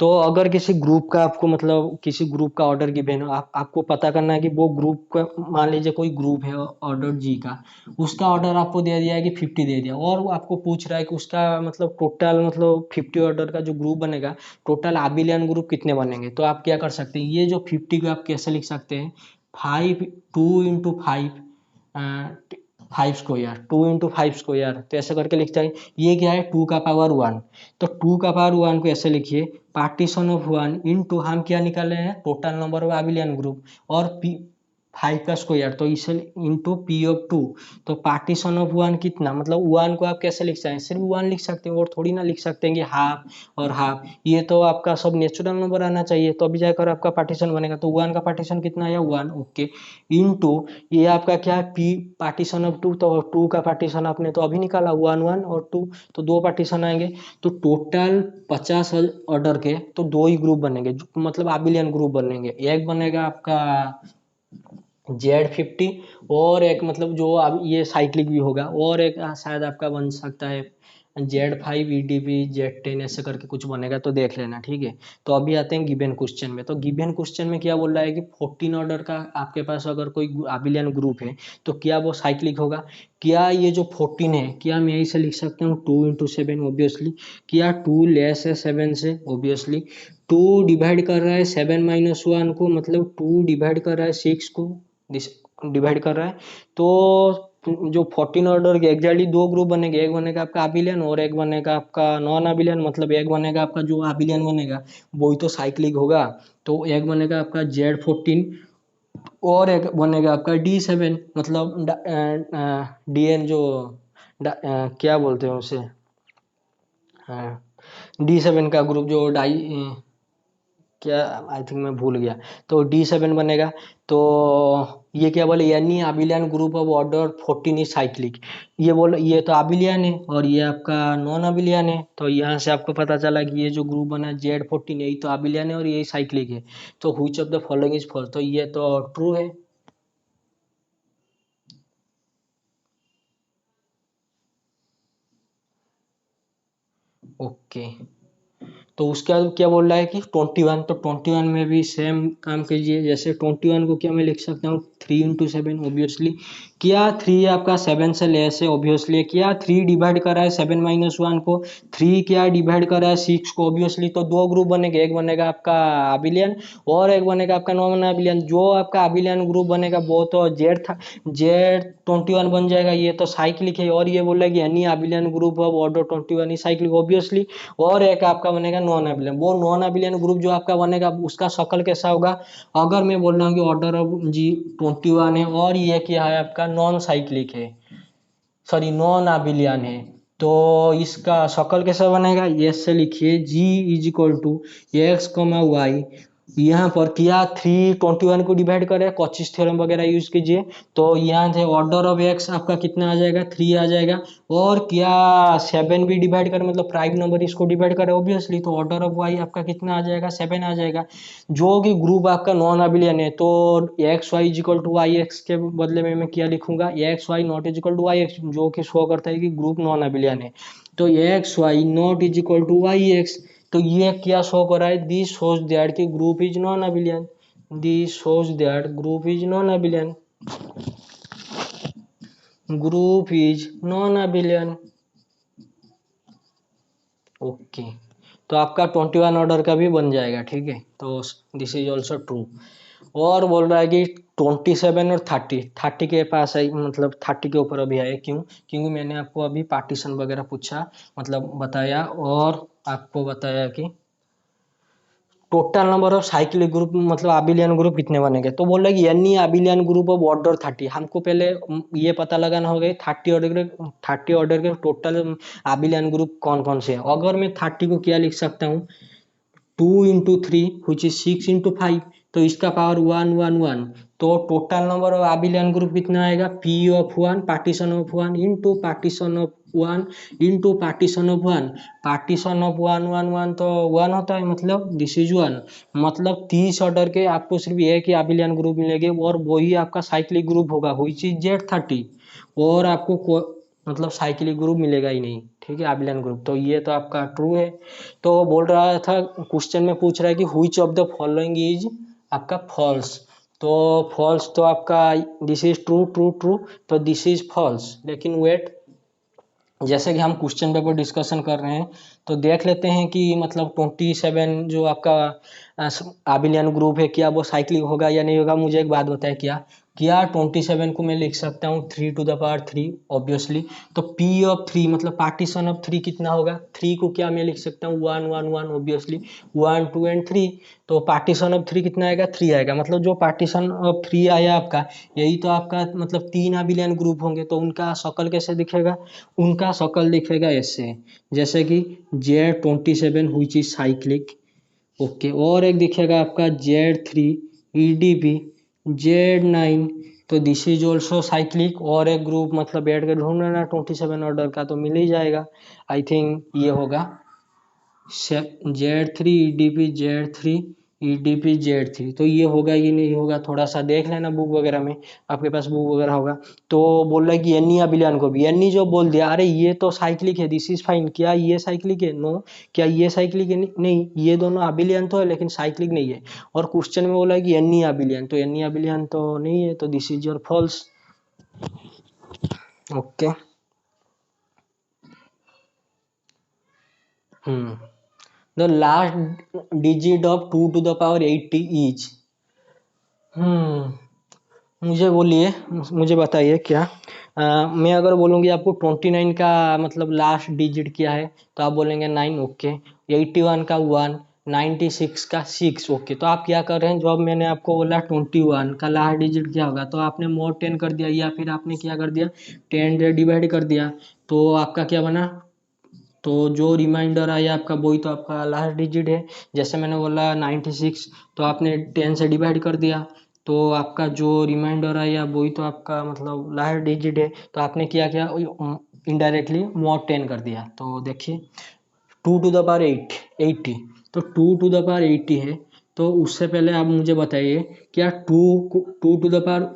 तो अगर किसी ग्रुप का आपको मतलब किसी ग्रुप का ऑर्डर गिवन हो, आपको पता करना है कि वो ग्रुप का, मान लीजिए कोई ग्रुप है ऑर्डर जी का, उसका ऑर्डर आपको दे दिया है कि 50 दे दिया, और वो आपको पूछ रहा है कि उसका मतलब टोटल मतलब 50 ऑर्डर का जो ग्रुप बनेगा, टोटल आबिलियन ग्रुप कितने बनेंगे, तो आप क्या कर सकते हैं, ये जो 50 को आप कैसे लिख सकते हैं, 5 2 इंटू 5 5 स्क्वायर 2 इंटू 5 स्क्वायर, तो ऐसे करके लिखते हैं। ये क्या है 2 का पावर 1, तो 2 का पावर 1 को ऐसे लिखिए, पार्टीशन ऑफ 1 इंटू हम क्या निकाले हैं, total number of abelian group, और पी 5 का स्क्वायर, तो इसे इंटू पी ऑफ 2, तो पार्टीशन ऑफ 1 कितना, मतलब 1 को आप कैसे लिख सकते हैं, सिर्फ 1 लिख सकते हैं, और थोड़ी ना लिख सकते हैं कि हाफ और हाफ, ये तो आपका सब नेचुरल नंबर आना चाहिए, तो अभी जाकर आपका पार्टीशन बनेगा। तो 1 का पार्टीशन कितना आया 1। ओके, इंटू ये आपका क्या है पी पार्टीशन ऑफ 2, तो 2 का पार्टीशन आपने तो अभी निकाला 1 1 और 2, तो 2 पार्टीशन आएंगे, तो टोटल 50 ऑर्डर के तो 2 ही ग्रुप बनेंगे, मतलब आबिलियन ग्रुप बनेंगे। एक बनेगा आपका Z50, और एक मतलब जो अब ये साइक्लिक भी होगा, और एक शायद आपका बन सकता है Z5 EDB Z10 ऐसे करके कुछ बनेगा, तो देख लेना, ठीक है। तो अभी आते हैं गिवन क्वेश्चन में। तो गिवन क्वेश्चन में क्या बोल रहा है कि 14 ऑर्डर का आपके पास अगर कोई अबिलियन ग्रुप है, तो क्या वो साइक्लिक होगा, क्या ये जो 14 है, क्या मैं इसे लिख सकता हूँ 2 इंटू 7 ऑब्वियसली, क्या 2 लेस है 7 से ऑब्वियसली, 2 डिवाइड कर रहा है 7 - 1 को, मतलब 2 डिवाइड कर रहा है 6 को, डिवाइड कर रहा है, तो जो 14 ऑर्डर के एग्जैक्टली 2 ग्रुप बनेंगे, एक बनेगा आपका अबिलियन और एक बनेगा आपका नॉन अबिलियन, मतलब एक बनेगा आपका जो अबिलियन बनेगा वही तो साइक्लिक होगा, तो एक बनेगा आपका Z14 और एक बनेगा आपका D7, मतलब DN जो क्या बोलते हैं उसे, D7 का ग्रुप जो क्या, आई थिंक मैं भूल गया, तो D7 बनेगा। तो ये क्या बोले, यानी abelian group of order 14 is cyclic, ये बोल ये तो अबिलियन है और ये आपका नॉन अबिलियन है, तो यहाँ से आपको पता चला कि ये जो ग्रुप बना Z14 यही तो अबिलियन है और यही साइक्लिक है, तो which of the following is false, तो ये तो ट्रू है। ओके, तो उसके बाद क्या बोल रहा है कि 21, तो 21 में भी सेम काम कीजिए, जैसे 21 को क्या मैं लिख सकता हूँ 3 इंटू 7 ऑब्वियसली, क्या 3 आपका 7 से लेस है ऑब्वियसली, क्या 3 डिवाइड कर रहा है 7 - 1 को, 3 क्या डिवाइड कर रहा है 6 को ऑब्वियसली, तो 2 ग्रुप बनेंगे, एक बनेगा आपका अबिलियन और एक बनेगा आपका नॉन अबिलियन, जो आपका अबिलियन ग्रुप बनेगा वो तो Z21 बन जाएगा, ये तो साइक्लिक है, और ये बोल रहा है कि any abelian group of order 21 is cyclic obviously, और एक आपका बनेगा नॉन अबिलियन, वो नॉन अबिलियन ग्रुप जो आपका बनेगा उसका शक्ल कैसा होगा, अगर मैं बोल रहा हूँ कि ऑर्डर ऑफ जी 21 है और ये क्या है आपका नॉन साइक्लिक है, सॉरी नॉन अबिलियन है। तो इसका शकल कैसा बनेगा, ऐसे लिखिए g is equal to x comma y, यहाँ पर क्या 321 को डिवाइड करें, कॉचीज थ्योरम वगैरह यूज कीजिए। तो यहाँ से ऑर्डर ऑफ एक्स आपका कितना आ जाएगा, 3 आ जाएगा। और क्या 7 भी डिवाइड करें, मतलब प्राइम नंबर इसको डिवाइड करें ऑब्वियसली, तो ऑर्डर ऑफ वाई आपका कितना आ जाएगा, 7 आ जाएगा। जो कि ग्रुप आपका नॉन अबिलियन है, तो x y is equal to y x के बदले में मैं क्या लिखूंगा, x y not is equal to y x, जो कि शो करता है कि ग्रुप नॉन अबिलियन है। तो x y not is equal to y x, तो ये क्या शो कर रहा है, दिस शोज दैट कि group is non abelian, this shows that group is non abelian, group is non abelian. Okay, तो आपका 21 ऑर्डर का भी बन जाएगा, ठीक है। तो दिस इज ऑल्सो ट्रू। और बोल रहा है कि 27 और 30 के पास है, मतलब 30 के ऊपर अभी आए, क्यों, क्योंकि मैंने आपको अभी पार्टीशन वगैरह पूछा, मतलब बताया, और आपको बताया कि total number of cyclic group मतलब अबिलियन ग्रुप कितने बनेंगे। तो बोल रहा है कि any abelian group of order 30, हमको पहले ये पता लगाना होगा 30 ऑर्डर के टोटल अबिलियन ग्रुप कौन कौन से हैं। अगर मैं 30 को क्या लिख सकता हूँ, 2 into 3 which is 6 into 5, तो इसका पावर 1 1 1, तो total number of abelian group कितना आएगा, P of 1 partition of 1 into partition of 1 into partition of 1, partition of 1 1 1 तो 1 होता है, मतलब दिस इज 1, मतलब 30 ऑर्डर के आपको सिर्फ एक ही अबिलियन ग्रुप मिलेंगे, और वही आपका साइक्लिक ग्रुप होगा विच इज Z30, और आपको मतलब साइक्लिक ग्रुप मिलेगा ही नहीं, ठीक है, अबिलियन ग्रुप। तो ये तो आपका ट्रू है। तो बोल रहा था क्वेश्चन में पूछ रहा है कि which of the following is आपका फॉल्स, तो फॉल्स तो आपका this is true true true, तो दिस इज फॉल्स। लेकिन वेट, जैसे कि हम क्वेश्चन पेपर डिस्कशन कर रहे हैं, तो देख लेते हैं कि मतलब 27 जो आपका अबिलियन ग्रुप है, क्या वो साइक्लिक होगा या नहीं होगा। मुझे एक बात बताए, क्या क्या 27 को मैं लिख सकता हूँ 3 to the power 3 ऑब्वियसली। तो P ऑफ 3 मतलब पार्टीशन ऑफ 3 कितना होगा, 3 को क्या मैं लिख सकता हूँ 1 1 1 ऑब्वियसली, 1 2 एंड 3, तो पार्टीशन ऑफ 3 कितना आएगा, 3 आएगा। मतलब जो पार्टीशन ऑफ 3 आया आपका, यही तो आपका मतलब 3 अबिलियन ग्रुप होंगे, तो उनका शकल कैसे दिखेगा, उनका शकल दिखेगा ऐसे, जैसे कि Z27 which is cyclic, okay. और एक दिखेगा आपका Z3 EDP, Z9, तो दिस इज ऑल्सो साइक्लिक। और एक ग्रुप मतलब बैठ के ढूंढ लेना 27 ऑर्डर का, तो मिल ही जाएगा। आई थिंक ये होगा Z3 EDP Z3 EDP Z3, तो ये होगा कि नहीं होगा, थोड़ा सा देख लेना बुक वगैरह में, आपके पास बुक वगैरह होगा। तो बोल रहा है कि एनी अबिलियन को भी, एनी जो बोल दिया, अरे ये तो साइक्लिक है, दिस इज फाइन, क्या ये साइक्लिक है, नो, क्या ये साइक्लिक है, नहीं, ये दोनों अबिलियन तो है लेकिन साइक्लिक नहीं है। और क्वेश्चन में बोला है कि एनी अबिलियन, तो एनी अबिलियन तो नहीं है, तो this is your false. Okay, the last digit of 2 to the power 80 is, मुझे बोलिए, मुझे बताइए क्या, मैं अगर बोलूँगी आपको 29 का मतलब लास्ट डिजिट क्या है, तो आप बोलेंगे 9, ओके। 81 का 1, 96 का 6, ओके। तो आप क्या कर रहे हैं, जो अब मैंने आपको बोला 21 का लास्ट डिजिट क्या होगा, तो आपने मोड 10 कर दिया, या फिर आपने क्या कर दिया 10 से डिवाइड कर दिया, तो आपका क्या बना, तो जो रिमाइंडर आया आपका वही तो आपका लास्ट डिजिट है। जैसे मैंने बोला 96, तो आपने 10 से डिवाइड कर दिया, तो आपका जो रिमाइंडर आया वही तो आपका मतलब लास्ट डिजिट है। तो आपने क्या किया, इनडायरेक्टली मॉड 10 कर दिया। तो देखिए 2 to the power 80, तो 2 to the power 80 है। तो उससे पहले आप मुझे बताइए, क्या 2 to the power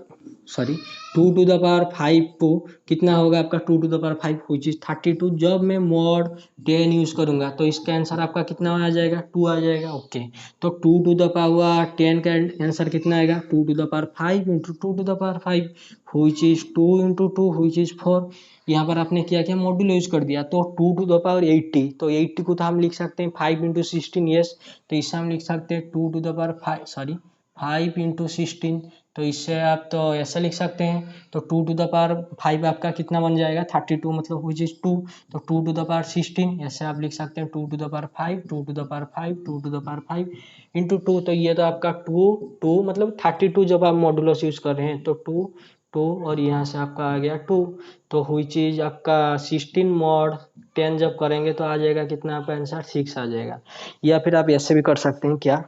sorry 2 to the power 5 को कितना होगा आपका, 2 to the power 5 which is 32। जब मैं मॉड 10 यूज करूंगा, तो इसका आंसर आपका कितना आ जाएगा, 2 आ जाएगा, ओके। तो 2 to the power 10 का आंसर कितना आएगा, 2 to the power 5 into 2 to the power 5 which is 2 into 2 which is 4। यहाँ पर आपने क्या किया, मॉड्यूल यूज कर दिया, तो 2 to the power 80, तो 80 को तो हम लिख सकते हैं 5 into 16, यस। तो इससे हम लिख सकते हैं 2 to the power 5 sorry 5 into 16, तो इससे आप तो ऐसा लिख सकते हैं, तो 2 टू द पावर 5 आपका कितना बन जाएगा 32 मतलब विच इज 2, तो 2 टू द पावर 16 ऐसे आप लिख सकते हैं 2 to the power 5 2 to the power 5 2 to the power 5 into 2, तो ये तो आपका 2 मतलब 32 जब आप मॉडुलस यूज कर रहे हैं तो 2 और यहाँ से आपका आ गया 2, तो हुई चीज आपका 16 मॉड 10 जब करेंगे तो आ जाएगा कितना आपका आंसर 6 आ जाएगा। या फिर आप ऐसे भी कर सकते हैं क्या,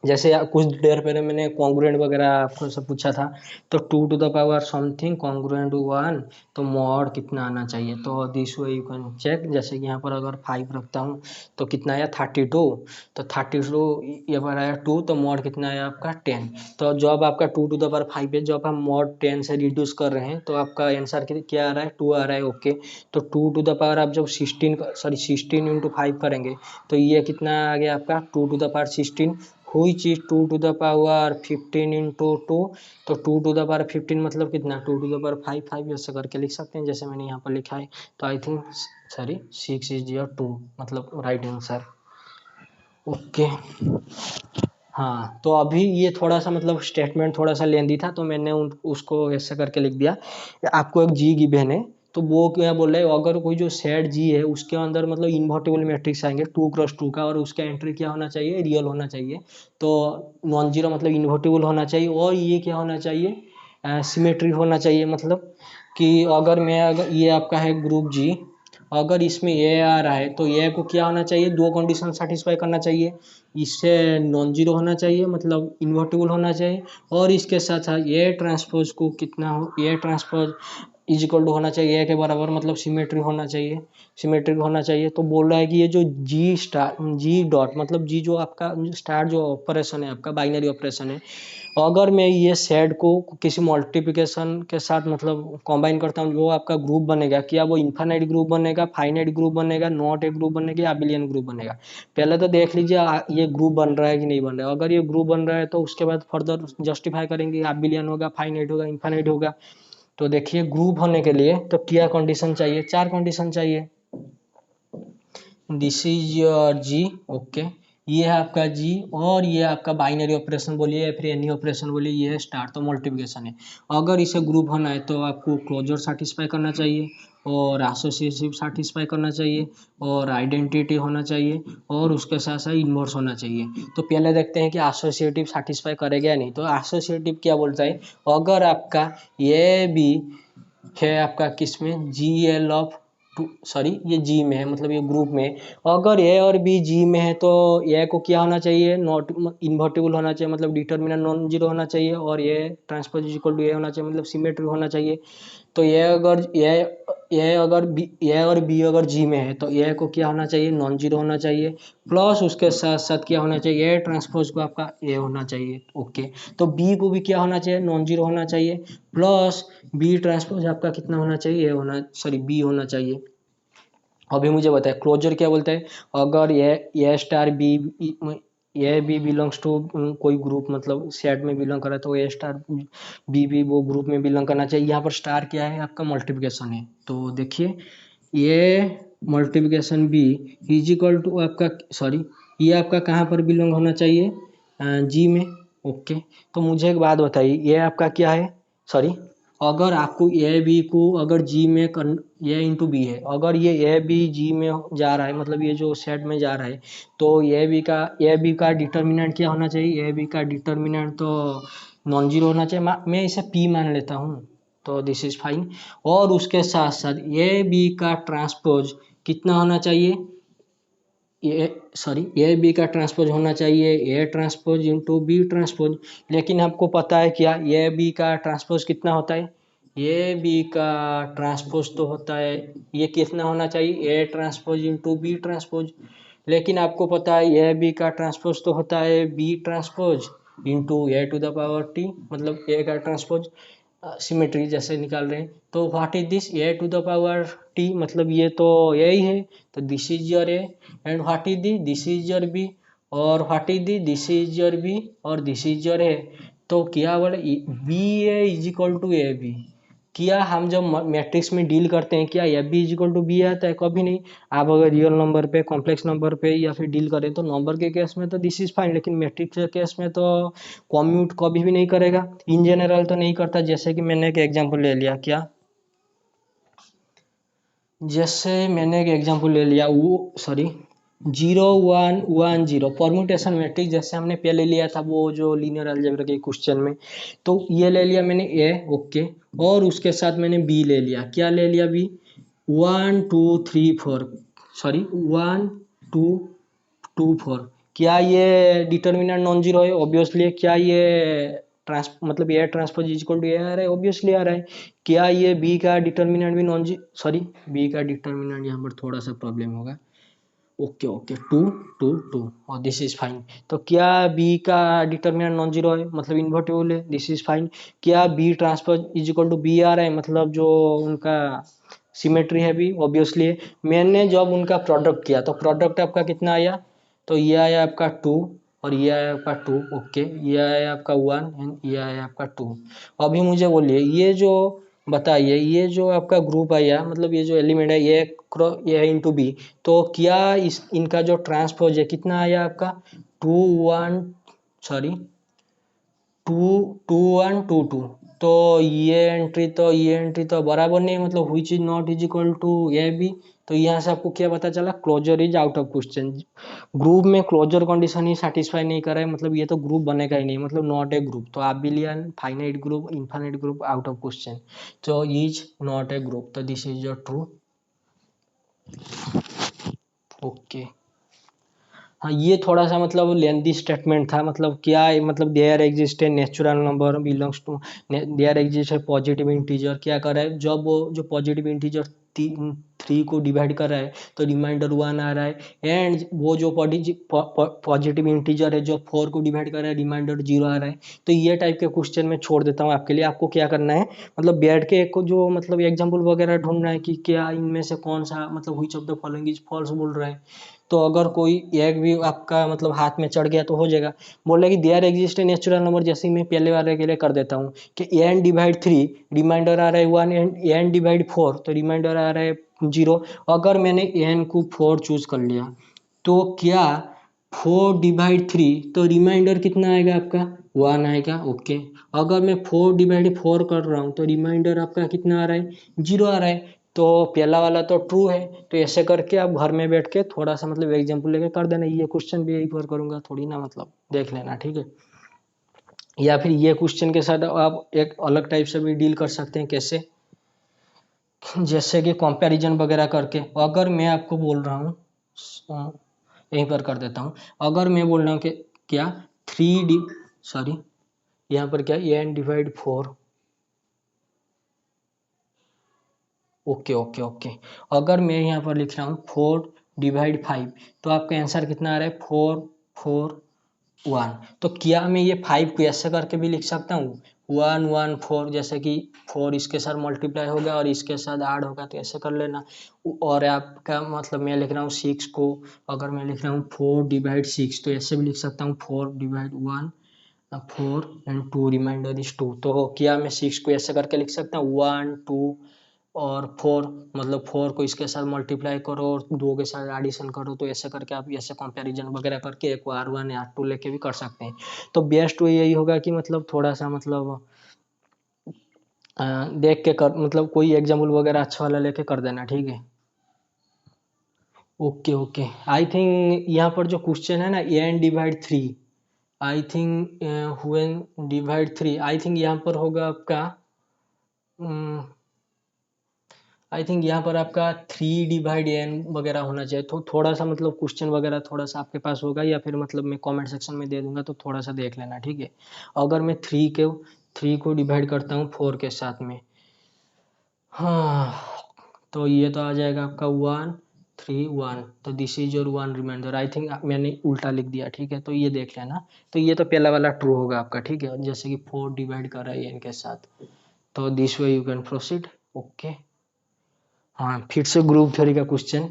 जैसे कुछ देर पहले मैंने कॉन्ग्रुएंट वगैरह आपको सब पूछा था, तो 2 to the power something congruent 1, तो मॉड कितना आना चाहिए, तो this way you can check. जैसे कि यहाँ पर अगर 5 रखता हूँ तो कितना आया 32, तो 32 ये पर आया 2, तो मॉड कितना आया आपका 10। तो जब आपका 2 टू द पावर 5 है, जब हम मॉड 10 से रिड्यूस कर रहे हैं तो आपका आंसर क्या आ रहा है 2 आ रहा है। ओके, तो 2 टू द पावर आप जब 16 इंटू 5 करेंगे तो ये कितना आ गया आपका 2 टू द पावर 16, हुई चीज 2 टू द पावर 15 इंटू 2, तो 2 टू द पावर 15 मतलब कितना 2 टू द पावर 5 5 ऐसे करके लिख सकते हैं जैसे मैंने यहाँ पर लिखा है। तो I think sorry 6 is your 2 मतलब राइट आंसर। ओके, हाँ तो अभी ये थोड़ा सा मतलब स्टेटमेंट थोड़ा सा लेंदी था, तो मैंने उसको ऐसे करके लिख दिया। आपको एक जी गिवन है, तो वो क्या बोल रहे हैं, अगर कोई जो सेट जी है उसके अंदर मतलब इन्वर्टिबल मैट्रिक्स आएंगे 2x2 का, और उसका एंट्री क्या होना चाहिए रियल होना चाहिए, तो नॉन जीरो मतलब इन्वर्टिबल होना चाहिए, और ये क्या होना चाहिए सिमेट्री होना चाहिए। मतलब कि अगर ये आपका है ग्रुप जी, अगर इसमें ए आ रहा है तो ए को क्या होना चाहिए, दो कंडीशन सेटिस्फाई करना चाहिए, इससे नॉन जीरो होना चाहिए मतलब इन्वर्टिबल होना चाहिए, और इसके साथ साथ ए ट्रांसपोज को कितना हो, A transpose is equal to होना चाहिए ए के बराबर मतलब सिमेट्री होना चाहिए, सिमेट्रिक होना चाहिए। तो बोल रहा है कि ये जो जी स्टार जी डॉट मतलब जी जो आपका स्टार जो ऑपरेशन है आपका बाइनरी ऑपरेशन है, अगर मैं ये सेट को किसी मल्टीप्लिकेशन के साथ मतलब कंबाइन करता हूँ, जो आपका ग्रुप बनेगा, क्या वो इन्फाइनाइट ग्रुप बनेगा, फाइनाइट ग्रुप बनेगा, नॉट ए ग्रुप बनेगा, अबिलियन ग्रुप बनेगा। पहले तो देख लीजिए ये ग्रुप बन रहा है कि नहीं बन रहा है। अगर ये ग्रुप बन रहा है तो उसके बाद फर्दर जस्टिफाई करेंगे, अबिलियन होगा, फाइनाइट होगा, इन्फाइनाइट होगा। तो देखिए ग्रुप होने के लिए तो क्या कंडीशन चाहिए, 4 कंडीशन चाहिए। This is your G, okay, ये है आपका जी, और ये आपका बाइनरी ऑपरेशन बोलिए या फिर एनी ऑपरेशन बोलिए, ये है स्टार, तो मल्टीप्लिकेशन है। अगर इसे ग्रुप होना है तो आपको क्लोजर सेटिस्फाई करना चाहिए, और एसोसिएटिव सेटिस्फाई करना चाहिए, और आइडेंटिटी होना चाहिए, और उसके साथ साथ इन्वर्स होना चाहिए। तो पहले देखते हैं कि एसोसिएटिव सेटिस्फाई करेगा या नहीं। तो एसोसिएटिव क्या बोलता है, अगर आपका ये भी है आपका किस में G L of two, sorry ये जी में है मतलब ये ग्रुप में, अगर ए और बी जी में है तो ए को क्या होना चाहिए नॉट इन्वर्टिबल होना चाहिए मतलब डिटर्मिनेंट नॉन जीरो होना चाहिए, और ए ट्रांसपोज इक्वल टू ए होना चाहिए मतलब सिमेट्री होना चाहिए। तो ए और बी अगर जी में है तो ए को क्या होना चाहिए नॉन जीरो होना चाहिए, प्लस उसके साथ साथ क्या होना चाहिए ए ट्रांसपोज को आपका ए होना चाहिए। ओके, तो बी को भी क्या होना चाहिए नॉन जीरो होना चाहिए, प्लस बी ट्रांसपोज आपका कितना होना चाहिए ए होना सॉरी बी होना चाहिए। अभी मुझे बताए क्लोजर क्या बोलता है, अगर A star B A B belongs to कोई ग्रुप मतलब सेट में बिलोंग कर रहा है तो ए स्टार बी भी वो ग्रुप में बिलोंग करना चाहिए। यहाँ पर स्टार क्या है आपका मल्टीप्लिकेशन है, तो देखिए ये multiplication B is equal to आपका सॉरी ये आपका कहाँ पर बिलोंग होना चाहिए जी में। ओके, तो मुझे एक बात बताइए ये आपका क्या है सॉरी, अगर आपको ए बी को अगर जी में ए इंटू बी है, अगर ये ए बी जी में जा रहा है मतलब ये जो सेट में जा रहा है, तो ए बी का डिटर्मिनेंट क्या होना चाहिए, ए बी का डिटर्मिनेंट तो नॉन जीरो होना चाहिए, मैं इसे पी मान लेता हूँ, तो दिस इज फाइन। और उसके साथ साथ ए बी का ट्रांसपोज कितना होना चाहिए, ए बी का ट्रांसपोज होना चाहिए A transpose into B transpose. लेकिन आपको पता है क्या ए बी का ट्रांसपोज कितना होता है, ए बी का ट्रांसपोज तो होता है ये कितना होना चाहिए A transpose into B transpose. लेकिन आपको पता है ए बी का ट्रांसपोज तो होता है B transpose into A to the power T मतलब ए का ट्रांसपोज सिमेट्री जैसे निकाल रहे हैं। तो what is this A to the power T मतलब ये तो यही है, तो this is your A, and what is the this is your B, और what is the this is your B, और दिस इज योर ए। तो क्या बोले B A is equal to A B, क्या हम जब मैट्रिक्स में deal करते हैं क्या F B is equal to B आता है? कभी नहीं। आप अगर रियल नंबर पे, कॉम्प्लेक्स नंबर पे या फिर डील करें तो नंबर के केस में तो दिस इज फाइन, लेकिन मैट्रिक्स के केस में तो कॉम्यूट कभी भी नहीं करेगा, इन जनरल तो नहीं करता। जैसे कि मैंने एक एग्जांपल ले लिया, क्या, जैसे मैंने एक एग्जांपल ले लिया, वो सॉरी 0 1 1 0 परम्यूटेशन मैट्रिक्स, जैसे हमने पहले लिया था वो जो लीनियर अलजेब्रा के क्वेश्चन में। तो ये ले लिया मैंने ए, ओके, और उसके साथ मैंने बी ले लिया। क्या ले लिया? B 1 2 3 4, sorry 1 2 2 4। क्या ये डिटर्मिनेंट नॉन जीरो है? ऑब्वियसली। क्या ये ट्रांस मतलब A transpose equal to A आ रहा है? ऑब्वियसली आ रहा है। क्या ये बी का डिटर्मिनेंट भी नॉन जी सॉरी बी का डिटर्मिनेंट यहाँ पर थोड़ा सा प्रॉब्लम होगा, ओके ओके 2 2 2 और दिस इज फाइन। तो क्या बी का डिटर्मिनेंट नॉन जीरो है, मतलब इन्वर्टिबल है, दिस इज फाइन। क्या B transpose is equal to B आ रहा है, मतलब जो उनका सिमेट्री है भी, ऑब्वियसली है। मैंने जब उनका प्रोडक्ट किया तो प्रोडक्ट आपका कितना आया? तो ये आया आपका 2 और ये आया आपका 2, ओके, ये आया आपका 1 एंड ये आया आपका 2। अभी मुझे बोलिए, ये जो बताइए, ये जो आपका ग्रुप आया, मतलब ये जो एलिमेंट है, ये इंटू बी, तो क्या इस इनका जो ट्रांसपोज है कितना आया आपका? 2 1 सॉरी 2 1 2 2। तो ये एंट्री तो बराबर नहीं है, मतलब which is not is equal to A B. तो यहाँ से आपको क्या पता चला? Closure is out of question. Group में क्लोजर कंडीशन ही सेटिस्फाई नहीं कर रहा है, मतलब ये तो ग्रुप बनेगा ही नहीं, मतलब नॉट ए ग्रुप। तो आप भी लिया finite group, infinite group, out of question, तो इज नॉट ए ग्रुप। तो this is your true, okay. हाँ, ये थोड़ा सा मतलब लेंथी स्टेटमेंट था। मतलब क्या है, मतलब there exist a natural number belongs to, there exist a positive integer. क्या कर रहा है, जब वो जो पॉजिटिव इंटीजर 3 को डिवाइड कर रहा है तो रिमाइंडर 1 आ रहा है, एंड वो जो पॉजिटिव इंटीजर है जो 4 को डिवाइड कर रहा है, रिमाइंडर 0 आ रहा है। तो ये टाइप के क्वेश्चन मैं छोड़ देता हूँ आपके लिए। आपको क्या करना है, मतलब बैठ के एक को जो मतलब एग्जाम्पल वगैरह ढूंढना है कि क्या इनमें से कौन सा, मतलब which of the following is false बोल रहा है। तो अगर कोई एक भी आपका मतलब हाथ में चढ़ गया तो हो जाएगा। बोल रहा है कि there exist a natural number, जैसे मैं पहले वाले के लिए कर देता हूँ कि एन डिवाइड 3, रिमाइंडर आ रहा है 1, एंड एन डिवाइड 4 तो रिमाइंडर आ रहा है 0। अगर मैंने एन को 4 चूज कर लिया तो क्या 4 डिवाइड 3 तो रिमाइंडर कितना आएगा आपका? 1 आएगा, ओके। अगर मैं 4 डिवाइड 4 कर रहा हूँ तो रिमाइंडर आपका कितना आ रहा है? 0 आ रहा है। तो पहला वाला तो ट्रू है। तो ऐसे करके आप घर में बैठ के थोड़ा सा मतलब एग्जाम्पल लेके कर देना। ये क्वेश्चन भी यही पर करूंगा थोड़ी ना, मतलब देख लेना, ठीक है। या फिर ये क्वेश्चन के साथ आप एक अलग टाइप से भी डील कर सकते हैं। कैसे? जैसे कि कंपैरिजन वगैरह करके। अगर मैं आपको बोल रहा हूँ, यहीं पर कर देता हूँ। अगर मैं बोल रहा हूँ कि क्या 3 डी सॉरी यहाँ पर क्या n divide 4, okay okay okay. अगर मैं यहाँ पर लिख रहा हूँ 4 डिवाइड 5, तो आपका आंसर कितना आ रहा है? 4 4 1। तो क्या मैं ये 5 को ऐसे करके भी लिख सकता हूँ? 1 1 4, जैसे कि 4 इसके साथ मल्टीप्लाई होगा और इसके साथ ऐड होगा, तो ऐसे कर लेना। और आपका मतलब मैं लिख रहा हूँ 6 को, अगर मैं लिख रहा हूँ 4 डिवाइड 6, तो ऐसे भी लिख सकता हूँ 4 डिवाइड 1 4 एंड 2 रिमाइंडर इज 2। तो क्या मैं 6 को ऐसे करके लिख सकता हूँ 1 2 और 4, मतलब 4 को इसके साथ मल्टीप्लाई करो और 2 के साथ एडिशन करो। तो ऐसे करके आप ऐसे कंपैरिजन वगैरह करके एक R1 या R2 लेके भी कर सकते हैं। तो बेस्ट वे यही होगा कि मतलब थोड़ा सा मतलब देख के कर, मतलब कोई एग्जाम्पल वगैरह अच्छा वाला लेके कर देना, ठीक है। ओके ओके, आई थिंक यहाँ पर जो क्वेश्चन है ना n divide 3, I think when divide 3, I think यहाँ पर होगा आपका आई थिंक यहाँ पर आपका 3 डिवाइड n वगैरह होना चाहिए। तो थोड़ा सा मतलब क्वेश्चन वगैरह थोड़ा सा आपके पास होगा, या फिर मतलब मैं कमेंट सेक्शन में दे दूंगा, तो थोड़ा सा देख लेना, ठीक है। अगर मैं 3 को डिवाइड करता हूँ 4 के साथ में, हाँ, तो ये तो आ जाएगा आपका 1 3 1। तो this is your 1 remainder. I think मैंने उल्टा लिख दिया, ठीक है, तो ये देख लेना। तो ये तो पहला वाला ट्रू होगा आपका, ठीक है, जैसे कि 4 डिवाइड कर रहा है n के साथ। तो this way you can proceed, okay. हाँ, फिर से ग्रुप थ्योरी का क्वेश्चन।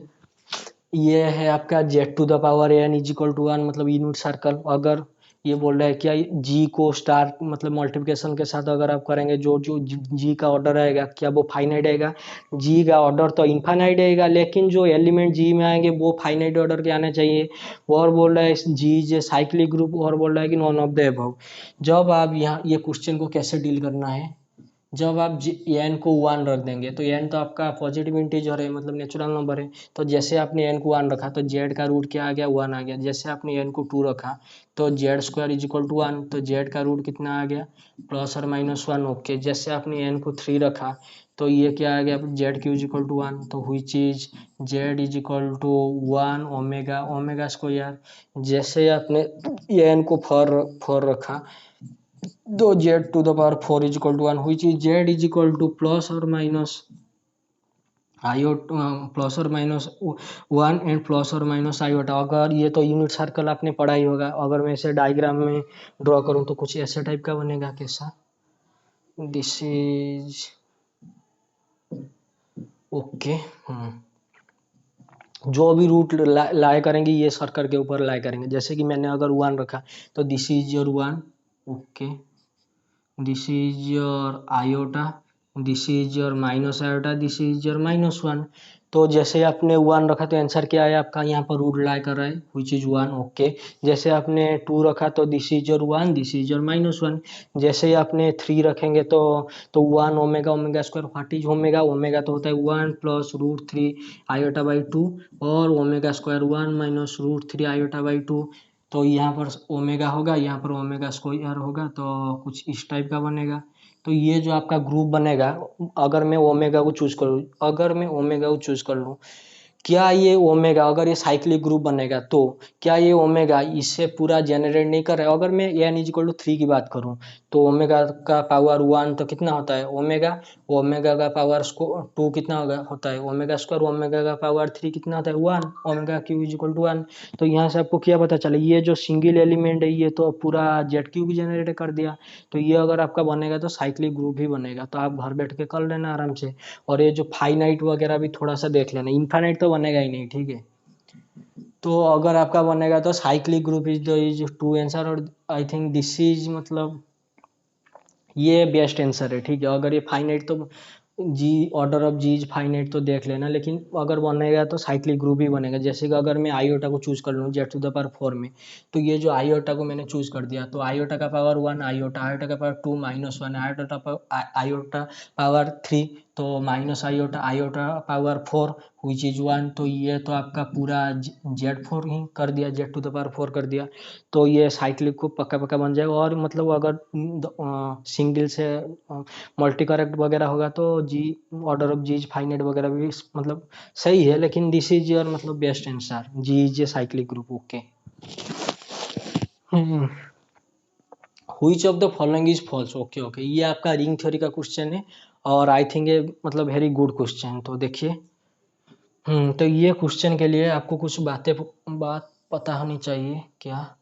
ये है आपका z to the power n is equal to 1, मतलब यूनिट सर्कल। अगर ये बोल रहा है क्या जी को स्टार मतलब मल्टीप्लिकेशन के साथ अगर आप करेंगे जो जो जी का ऑर्डर आएगा क्या वो फाइनाइट आएगा? जी का ऑर्डर तो इनफाइनाइट आएगा, लेकिन जो एलिमेंट जी में आएंगे वो फाइनाइट ऑर्डर के आने चाहिए। और बोल रहा है जी इज ए साइक्लिक ग्रुप, और बोल रहा है कि नॉन ऑफ द अबव। जब आप यहाँ ये क्वेश्चन को कैसे डील करना है, जब आप एन को 1 रख देंगे तो एन तो आपका पॉजिटिव इंटीजर है, मतलब नेचुरल नंबर है। तो जैसे आपने एन को 1 रखा तो जेड का रूट क्या आ गया? 1 आ गया। जैसे आपने एन को 2 रखा तो z square is equal to 1, तो जेड का रूट कितना आ गया? +or -1। ओके। जैसे आपने एन को 3 रखा तो ये क्या आ गया? Z cube is equal to 1, तो हुई चीज z is equal to 1 omega omega square. जैसे आपने एन को 4 रखा तो z⁴ इज इक्वल टू 1, हुई चीज z is equal to +or -1 and +or- अगर ये तो यूनिट सर्कल आपने पढ़ा ही होगा। अगर मैं इसे डायग्राम में ड्रॉ करूं तो कुछ ऐसे टाइप का बनेगा। कैसा? This is okay. जो भी रूट लाए करेंगे ये सर्कल के ऊपर लाए करेंगे। जैसे कि मैंने अगर 1 रखा तो this is your 1। Okay. this is your iota, this is your minus iota, this is your -1। तो जैसे आपने 1 रखा तो आंसर क्या है आपका? यहाँ पर रूट लाई कर रहा है which is 1। ओके। जैसे आपने 2 रखा तो this is your 1, this is your -1। जैसे आपने 3 रखेंगे तो 1 omega omega square, what is omega? Omega तो होता है 1 + √3 आयोटा बाई 2, और ओमेगा स्क्वायर 1 - √3 आयोटा बाई 2। तो यहाँ पर ओमेगा होगा, यहाँ पर ओमेगा स्क्वायर होगा, तो कुछ इस टाइप का बनेगा। तो ये जो आपका ग्रुप बनेगा, अगर मैं ओमेगा को चूज करूँ, अगर मैं ओमेगा को चूज कर लूँ, क्या ये ओमेगा अगर ये साइक्लिक ग्रुप बनेगा तो क्या ये ओमेगा इससे पूरा जनरेट नहीं कर रहा है? अगर मैं एन इज इक्वल टू 3 की बात करूं तो ओमेगा का पावर 1 तो कितना होता है? ओमेगा। ओमेगा का पावर 2 कितना होता है? Omega square. ओमेगा का पावर 3 कितना होता है? 1। Omega cube is equal to 1। तो यहाँ से आपको क्या पता चला? ये जो सिंगल एलिमेंट है ये तो पूरा जेड क्यूब जनरेट कर दिया। तो ये अगर आपका बनेगा तो साइक्लिक ग्रुप ही बनेगा। तो आप घर बैठ के कर लेना आराम से। और ये जो फाइनाइट वगैरह भी थोड़ा सा देख लेना, इनफाइनाइट तो बनेगा ही नहीं, ठीक है। तो अगर आपका बनेगा तो साइक्लिक ग्रुप इज 2 आंसर, और आई थिंक दिस इज मतलब ये बेस्ट आंसर है, ठीक है। अगर ये फाइनाइट तो G order of G is finite तो देख लेना, लेकिन अगर बनेगा तो साइक्लिक ग्रुप ही बनेगा। जैसे कि अगर मैं आईओटा को चूज कर लूँ z⁴ में, तो ये जो आईओटा को मैंने चूज कर दिया तो आईओटा का पावर 1 आईओटा, आईओटा का पावर 2 -1 आईओटा पावर 3, तो minus iota iota power 4 which is 1। तो ये तो आपका पूरा z⁴ ही कर दिया, z⁴ कर दिया। तो ये साइक्लिक को पक्का पक्का बन जाएगा। और मतलब अगर सिंगल से मल्टी करेक्ट वगैरह होगा तो G order of G is finite वगैरह भी मतलब सही है, लेकिन दिस इज योर मतलब best answer, G is a cyclic group. Okay. Which of the following is false? Okay okay, ये आपका रिंग थ्योरी का क्वेश्चन है, और आई थिंक ये मतलब वेरी गुड क्वेश्चन। तो देखिए, तो ये क्वेश्चन के लिए आपको कुछ बात पता होनी चाहिए क्या।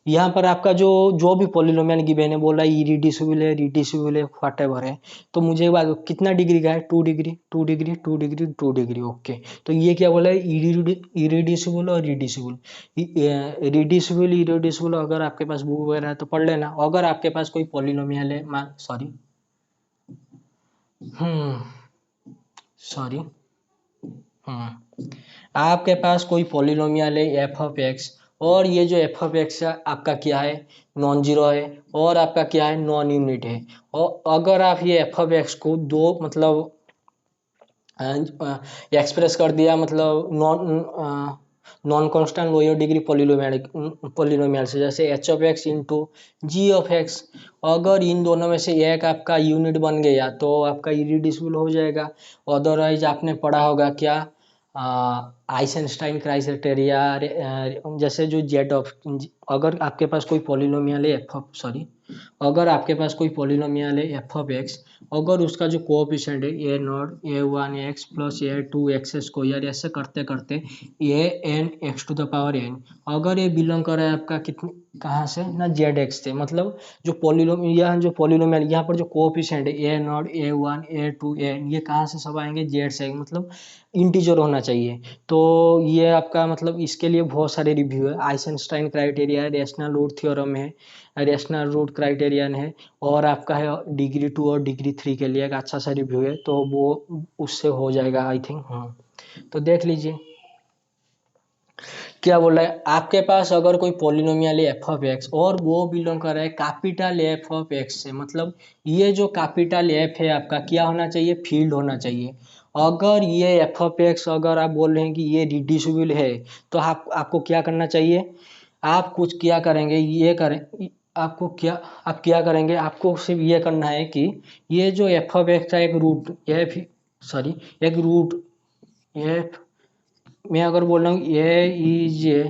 यहाँ पर आपका जो जो भी पॉलिनोमियल गिवन है, बोल रहा है इरिड्यूसिबल है, रिड्यूसिबल है, व्हाटएवर है। तो मुझे एक बात, कितना डिग्री का है? 2 degree 2 degree 2 degree 2 degree. Okay. तो ये क्या बोला है? इरिड्यूसिबल और रिड्यूसिबल। रिड्यूसिबल इरिड्यूसिबल अगर आपके पास बुक वगैरह है तो पढ़ लेना। अगर आपके पास कोई पॉलिनोमियल है, सॉरी सॉरी आपके पास कोई पॉलिनोमियल है एफ ऑफ एक्स, और ये जो एफ ऑफ एक्स है आपका क्या है? नॉन जीरो है, और आपका क्या है? नॉन यूनिट है। और अगर आप ये एफ ऑफ एक्स को दो मतलब एक्सप्रेस कर दिया मतलब non constant lower degree polynomial से, जैसे h of x into g of x, अगर इन दोनों में से एक आपका यूनिट बन गया तो आपका इरिड्यूसिबल हो जाएगा। अदरवाइज आपने पढ़ा होगा क्या, आइंस्टाइन क्राइटेरिया, जैसे जो जेड ऑफ, अगर आपके पास कोई पॉलिनोमियल है एफ ऑफ सॉरी अगर आपके पास कोई पॉलिनोमियल है एफ ऑफ एक्स, अगर उसका जो कोएफिशिएंट है A naught A one X plus A two x square, ऐसे करते करते A N X to the power N, अगर ये बिलोंग कर रहा है आपका कितने कहाँ से ना, जेड एक्स से, मतलब जो पॉलिनोमियल यहाँ पर जो कोएफिशिएंट है A naught A one A two N, ये कहाँ से सब आएंगे? जेड से, मतलब इंटीजर होना चाहिए। तो तो ये आपका मतलब इसके लिए बहुत सारे रिव्यू है। आइंस्टाइन क्राइटेरिया है, रैशनल रूट थ्योरम है, रैशनल रूट क्राइटेरियन है, और आपका है डिग्री 2 और डिग्री 3 के लिए एक अच्छा सा रिव्यू है, तो वो उससे हो जाएगा आई थिंक। हाँ, तो देख लीजिए क्या बोल रहा है। आपके पास अगर कोई पोलिनोमियल है एफ ऑफ एक्स और वो बिलोंग कर रहा है कैपिटल एफ ऑफ एक्स से, मतलब ये जो कैपिटल एफ है आपका क्या होना चाहिए, फील्ड होना चाहिए। अगर ये एफ ऑफ एक्स अगर आप बोल रहे हैं कि ये रिड्यूसिबल है, तो आपको क्या करना चाहिए, आप कुछ क्या करेंगे, ये करें, आपको क्या आप क्या करेंगे, आपको सिर्फ ये करना है कि ये जो एफ ऑफ एक्स का एक रूट एफ, सॉरी एक रूट एफ, मैं अगर बोल रहा हूँ A is a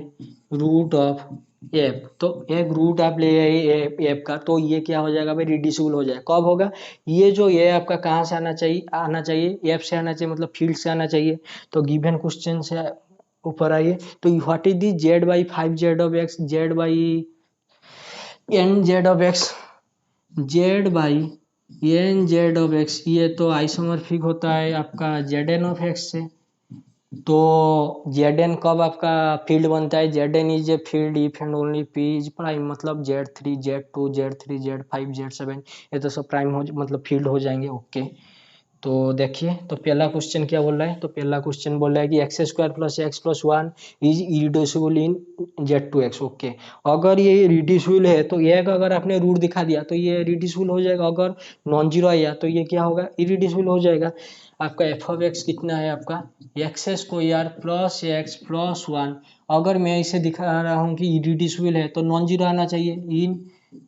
root of F, तो एक रूट आप ले आए एफ का, तो ये क्या हो जाएगा भाई, रिड्यूसिबल हो जाएगा। कब होगा, ये जो ए आपका कहाँ से आना चाहिए एफ से आना चाहिए, मतलब फील्ड से आना चाहिए। तो गिवन क्वेश्चन से ऊपर आइए, तो what is the z by 5z of x, z by n z of x, z by n z of x, ये तो आइसोमॉर्फिक होता है आपका जेड एन ऑफ एक्स से। तो जेड कब आपका फील्ड बनता है, z n is a field if and only p is prime, मतलब Z3 Z2 Z3 Z5 Z7 ये तो सब प्राइम हो, मतलब फील्ड हो जाएंगे। ओके, तो देखिए, तो पहला क्वेश्चन क्या बोल रहा है, तो पहला क्वेश्चन बोल रहा है कि x square plus x plus 1 is irreducible in Z2X। Okay, अगर ये रिड्यूसिबल है तो एक अगर आपने रूट दिखा दिया तो ये रिड्यूसिबल हो जाएगा, अगर नॉन जीरो आया तो ये क्या होगा, इरिड्यूसिबल हो जाएगा। आपका एफ ऑफ एक्स कितना है, आपका x square plus x plus 1, अगर मैं इसे दिखा रहा हूँ कि इरिड्यूसिबल है तो नॉन जीरो आना चाहिए इन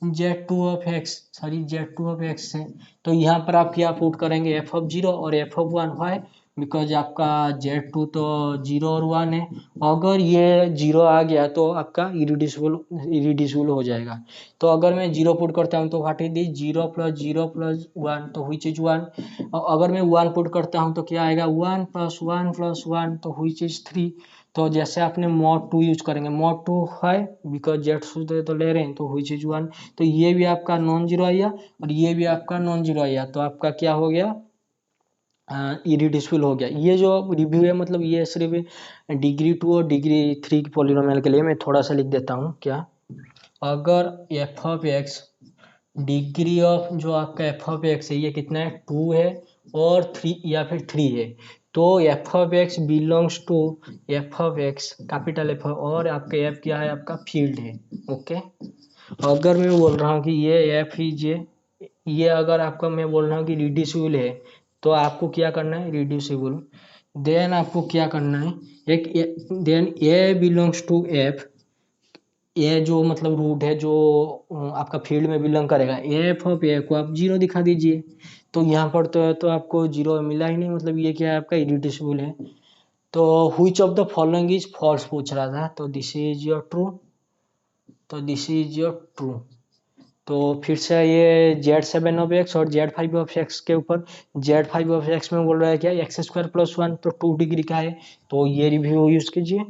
Z2 of x, sorry Z2 of x है। तो यहाँ पर आप क्या पुट करेंगे, एफ ऑफ जीरो और एफ ऑफ 1, वाई बिकॉज आपका Z2 तो जीरो और 1 है, अगर ये जीरो आ गया तो आपका इरिड्यूसिबल हो जाएगा। तो अगर मैं जीरो पुट करता हूँ तो what is this, zero plus 1 तो व्हिच इज 1, अगर मैं 1 पुट करता हूँ तो क्या आएगा, 1 प्लस 1 तो व्हिच इज 3। तो जैसे आपने मॉड 2 यूज करेंगे, मॉड 2 है बिकॉज जेड सूत्र तो ले रहे हैं, तो व्हिच इज 1, तो ये भी आपका नॉन जीरो आया और ये भी आपका नॉन जीरो आया, तो आपका क्या हो गया, इरिड्यूसिबल हो गया। ये जो रिव्यू है मतलब ये सिर्फ डिग्री 2 और डिग्री 3 की पॉलिनोमियल के लिए। मैं थोड़ा सा लिख देता हूँ क्या, अगर F of x degree of जो आपका एफ ऑफ एक्स है ये कितना है, 2 है और 3 या फिर 3 है, तो f of x belongs to f of x capital F, और आपका एफ क्या है, आपका फील्ड है। ओके, अगर मैं बोल रहा हूँ कि ये एफ इज ये अगर आपका मैं बोल रहा हूँ कि रिड्यूसिबल है, तो आपको क्या करना है, रिड्यूसिबल, देन आपको क्या करना है, then a belongs to f, ये जो मतलब रूट है जो आपका फील्ड में बिलोंग करेगा, एफ ऑफ ए को आप जीरो दिखा दीजिए। तो यहाँ पर तो आपको जीरो मिला ही नहीं, मतलब ये क्या है, आपका इरिड्यूसिबल है। तो which of the following is false पूछ रहा था, तो दिस इज योर ट्रू, तो दिस इज योर ट्रू। तो फिर से ये Z7 ऑफ एक्स और Z5 ऑफ एक्स के ऊपर, Z5 ऑफ एक्स में बोल रहा है क्या, एक्स स्क्वायर प्लस 1 तो 2 डिग्री का है, तो ये रिव्यू यूज कीजिए।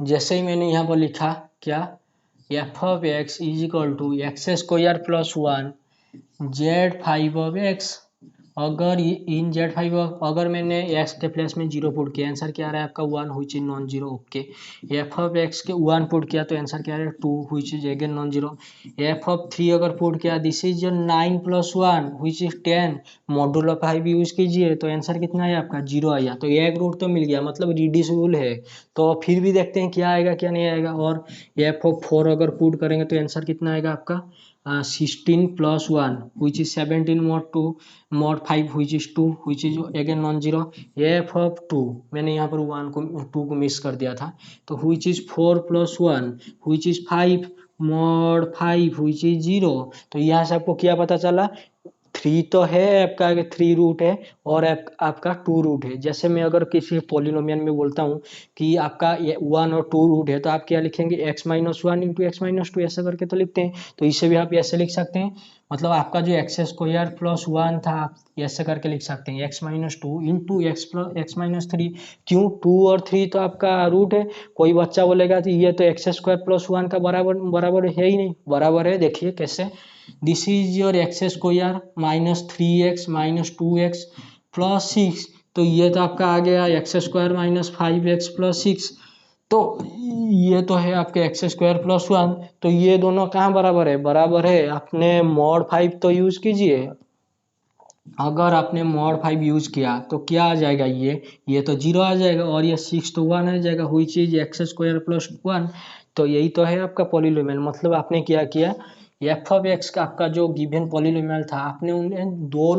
जैसे ही मैंने यहाँ पर लिखा क्या, f of x is equal to x square plus 1 Z5 of x, अगर इन Z5 अगर मैंने x के प्लेस में जीरो पुट किया, आंसर क्या आ रहा है आपका 1 which is non zero. Okay, F of x के 1 पुट किया तो आंसर क्या आ रहा है 2 which is again non zero. F of 3 अगर पुट किया, this is 9 plus 1 which is 10, module of 5 use कीजिए तो आंसर कितना है आपका, जीरो आया। तो एक रूट तो मिल गया, मतलब रिड्यूसिबल है। तो फिर भी देखते हैं क्या आएगा क्या नहीं आएगा। और एफ ऑफ 4 अगर पुट करेंगे तो आंसर कितना आएगा आपका 16 plus 1 which is 17 mod 2 mod 5 which is 2 which is again non zero. F of 2 मैंने यहाँ पर 1 को 2 को मिस कर दिया था, तो which is 4 plus 1 which is 5 mod 5 which is 0। तो यहाँ से आपको क्या पता चला, 3 तो है आपका, 3 रूट है और आपका 2 रूट है। जैसे मैं अगर किसी पोलिनोमियल में बोलता हूँ कि आपका 1 और 2 रूट है, तो आप क्या लिखेंगे, x minus 1 into x minus 2 ऐसा करके तो लिखते हैं। तो इसे भी आप ऐसे लिख सकते हैं, मतलब आपका जो एक्स स्क्वायर प्लस 1 था आप ऐसे करके लिख सकते हैं, x minus 2 into x minus 3। क्यों, 2 और 3 तो आपका रूट है। कोई बच्चा बोलेगा कि ये तो एक्स स्क्वायर प्लस 1 का बराबर है ही नहीं, बराबर है। देखिए कैसे, this is your x square minus 3x minus 2x plus 6, तो ये तो आपका आ गया एक्स स्क्वायर माइनस 5x+6। तो ये तो है आपके एक्स स्क्वायर प्लस 1। तो ये दोनों कहाँ बराबर है, बराबर है। आपने मॉड 5 तो यूज कीजिए। अगर आपने मॉड 5 यूज किया तो क्या आ जाएगा, ये तो जीरो आ जाएगा, और ये 6 तो 1 आ जाएगा, हुई चीज एक्स स्क्वायर प्लस 1। तो यही तो है आपका पॉलिनोमियल। मतलब आपने क्या किया, एफ ऑफ एक्स का आपका जो गिवन पॉलिनोमियल था, आपने उन्हें दो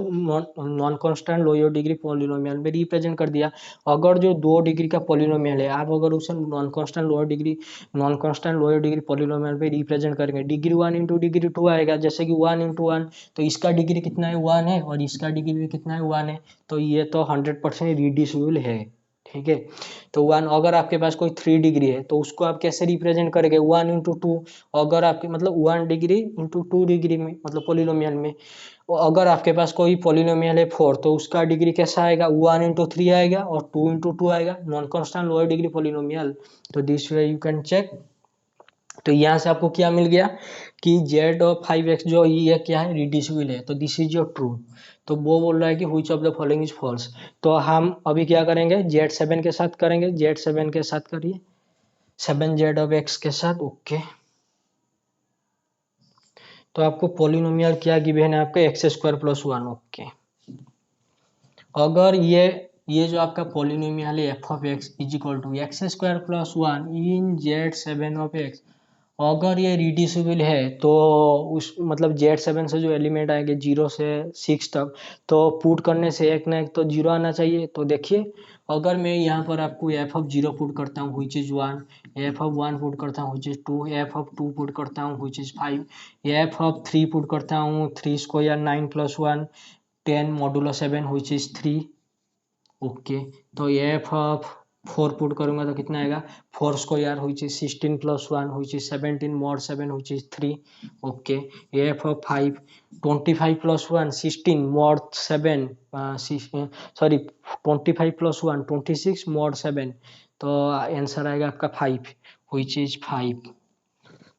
non constant lower degree polynomial में रिप्रेजेंट कर दिया। अगर जो 2 डिग्री का पॉलिनोमियल है, आप अगर उसे non constant lower degree polynomial में रिप्रेजेंट करेंगे, डिग्री 1 इंटू डिग्री 2 आएगा। जैसे कि 1 इंटू 1, तो इसका डिग्री कितना है, 1 है, और इसका डिग्री भी कितना है, 1 है। तो ये तो 100% रिड्यूसिबल है। ठीक है। तो 1, अगर आपके पास कोई 3 डिग्री है तो उसको आप कैसे रिप्रेजेंट करेंगे, 1 इंटू 2। अगर आपके मतलब 1 डिग्री इंटू 2 डिग्री में, मतलब पोलिनोमियल में। अगर आपके पास कोई पोलिनोमियल है 4, तो उसका डिग्री कैसा आएगा, 1 इंटू 3 आएगा, और 2 इंटू 2 आएगा, non constant lower degree polynomial. तो this way you can check. तो यहाँ से आपको क्या मिल गया कि जेड ऑफ 5x जो ये क्या है, रिड्यूसिबल है। तो दिस इज योर ट्रू। तो वो बोल रहा है कि which of the following is false. तो हम अभी क्या करेंगे, Z7 के साथ करेंगे। Z7 के साथ करिए, 7z ऑफ x के साथ। ओके। तो आपको पॉलिनोमियल क्या गिवन है, आपका एक्स स्क्वायर प्लस 1। ओके। अगर ये जो आपका पॉलिनोमियल है f of x is equal to x square plus 1 in Z7 of x, अगर ये रिड्यूसिबल है, तो उस मतलब Z7 से जो एलिमेंट आएंगे 0 से 6 तक, तो पुट करने से एक ना एक तो जीरो आना चाहिए। तो देखिए, अगर मैं यहाँ पर आपको एफ ऑफ 0 पुट करता हूँ which is 1, F of 1 put करता हूँ which is 2, F of 2 put करता हूँ which is 5, F of 3 put करता हूँ 3 square 9 plus 1 10 modulo 7 which is 3। Okay. तो एफ ऑफ 4 पुट करूंगा तो कितना आएगा, 4 square which is 16 plus 1 which is 17 mod 7 which is 3। Okay. F of 5, 25 plus 1 16 mod 7, sorry 25 plus 1 26 mod 7। तो answer आएगा आपका 5 व्हिच इज 5।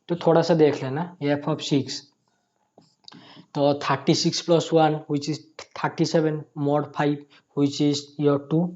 तो थोड़ा सा देख लेना। एफ ऑफ 6, तो 36 plus 1 which is 37 mod 5 which is your 2।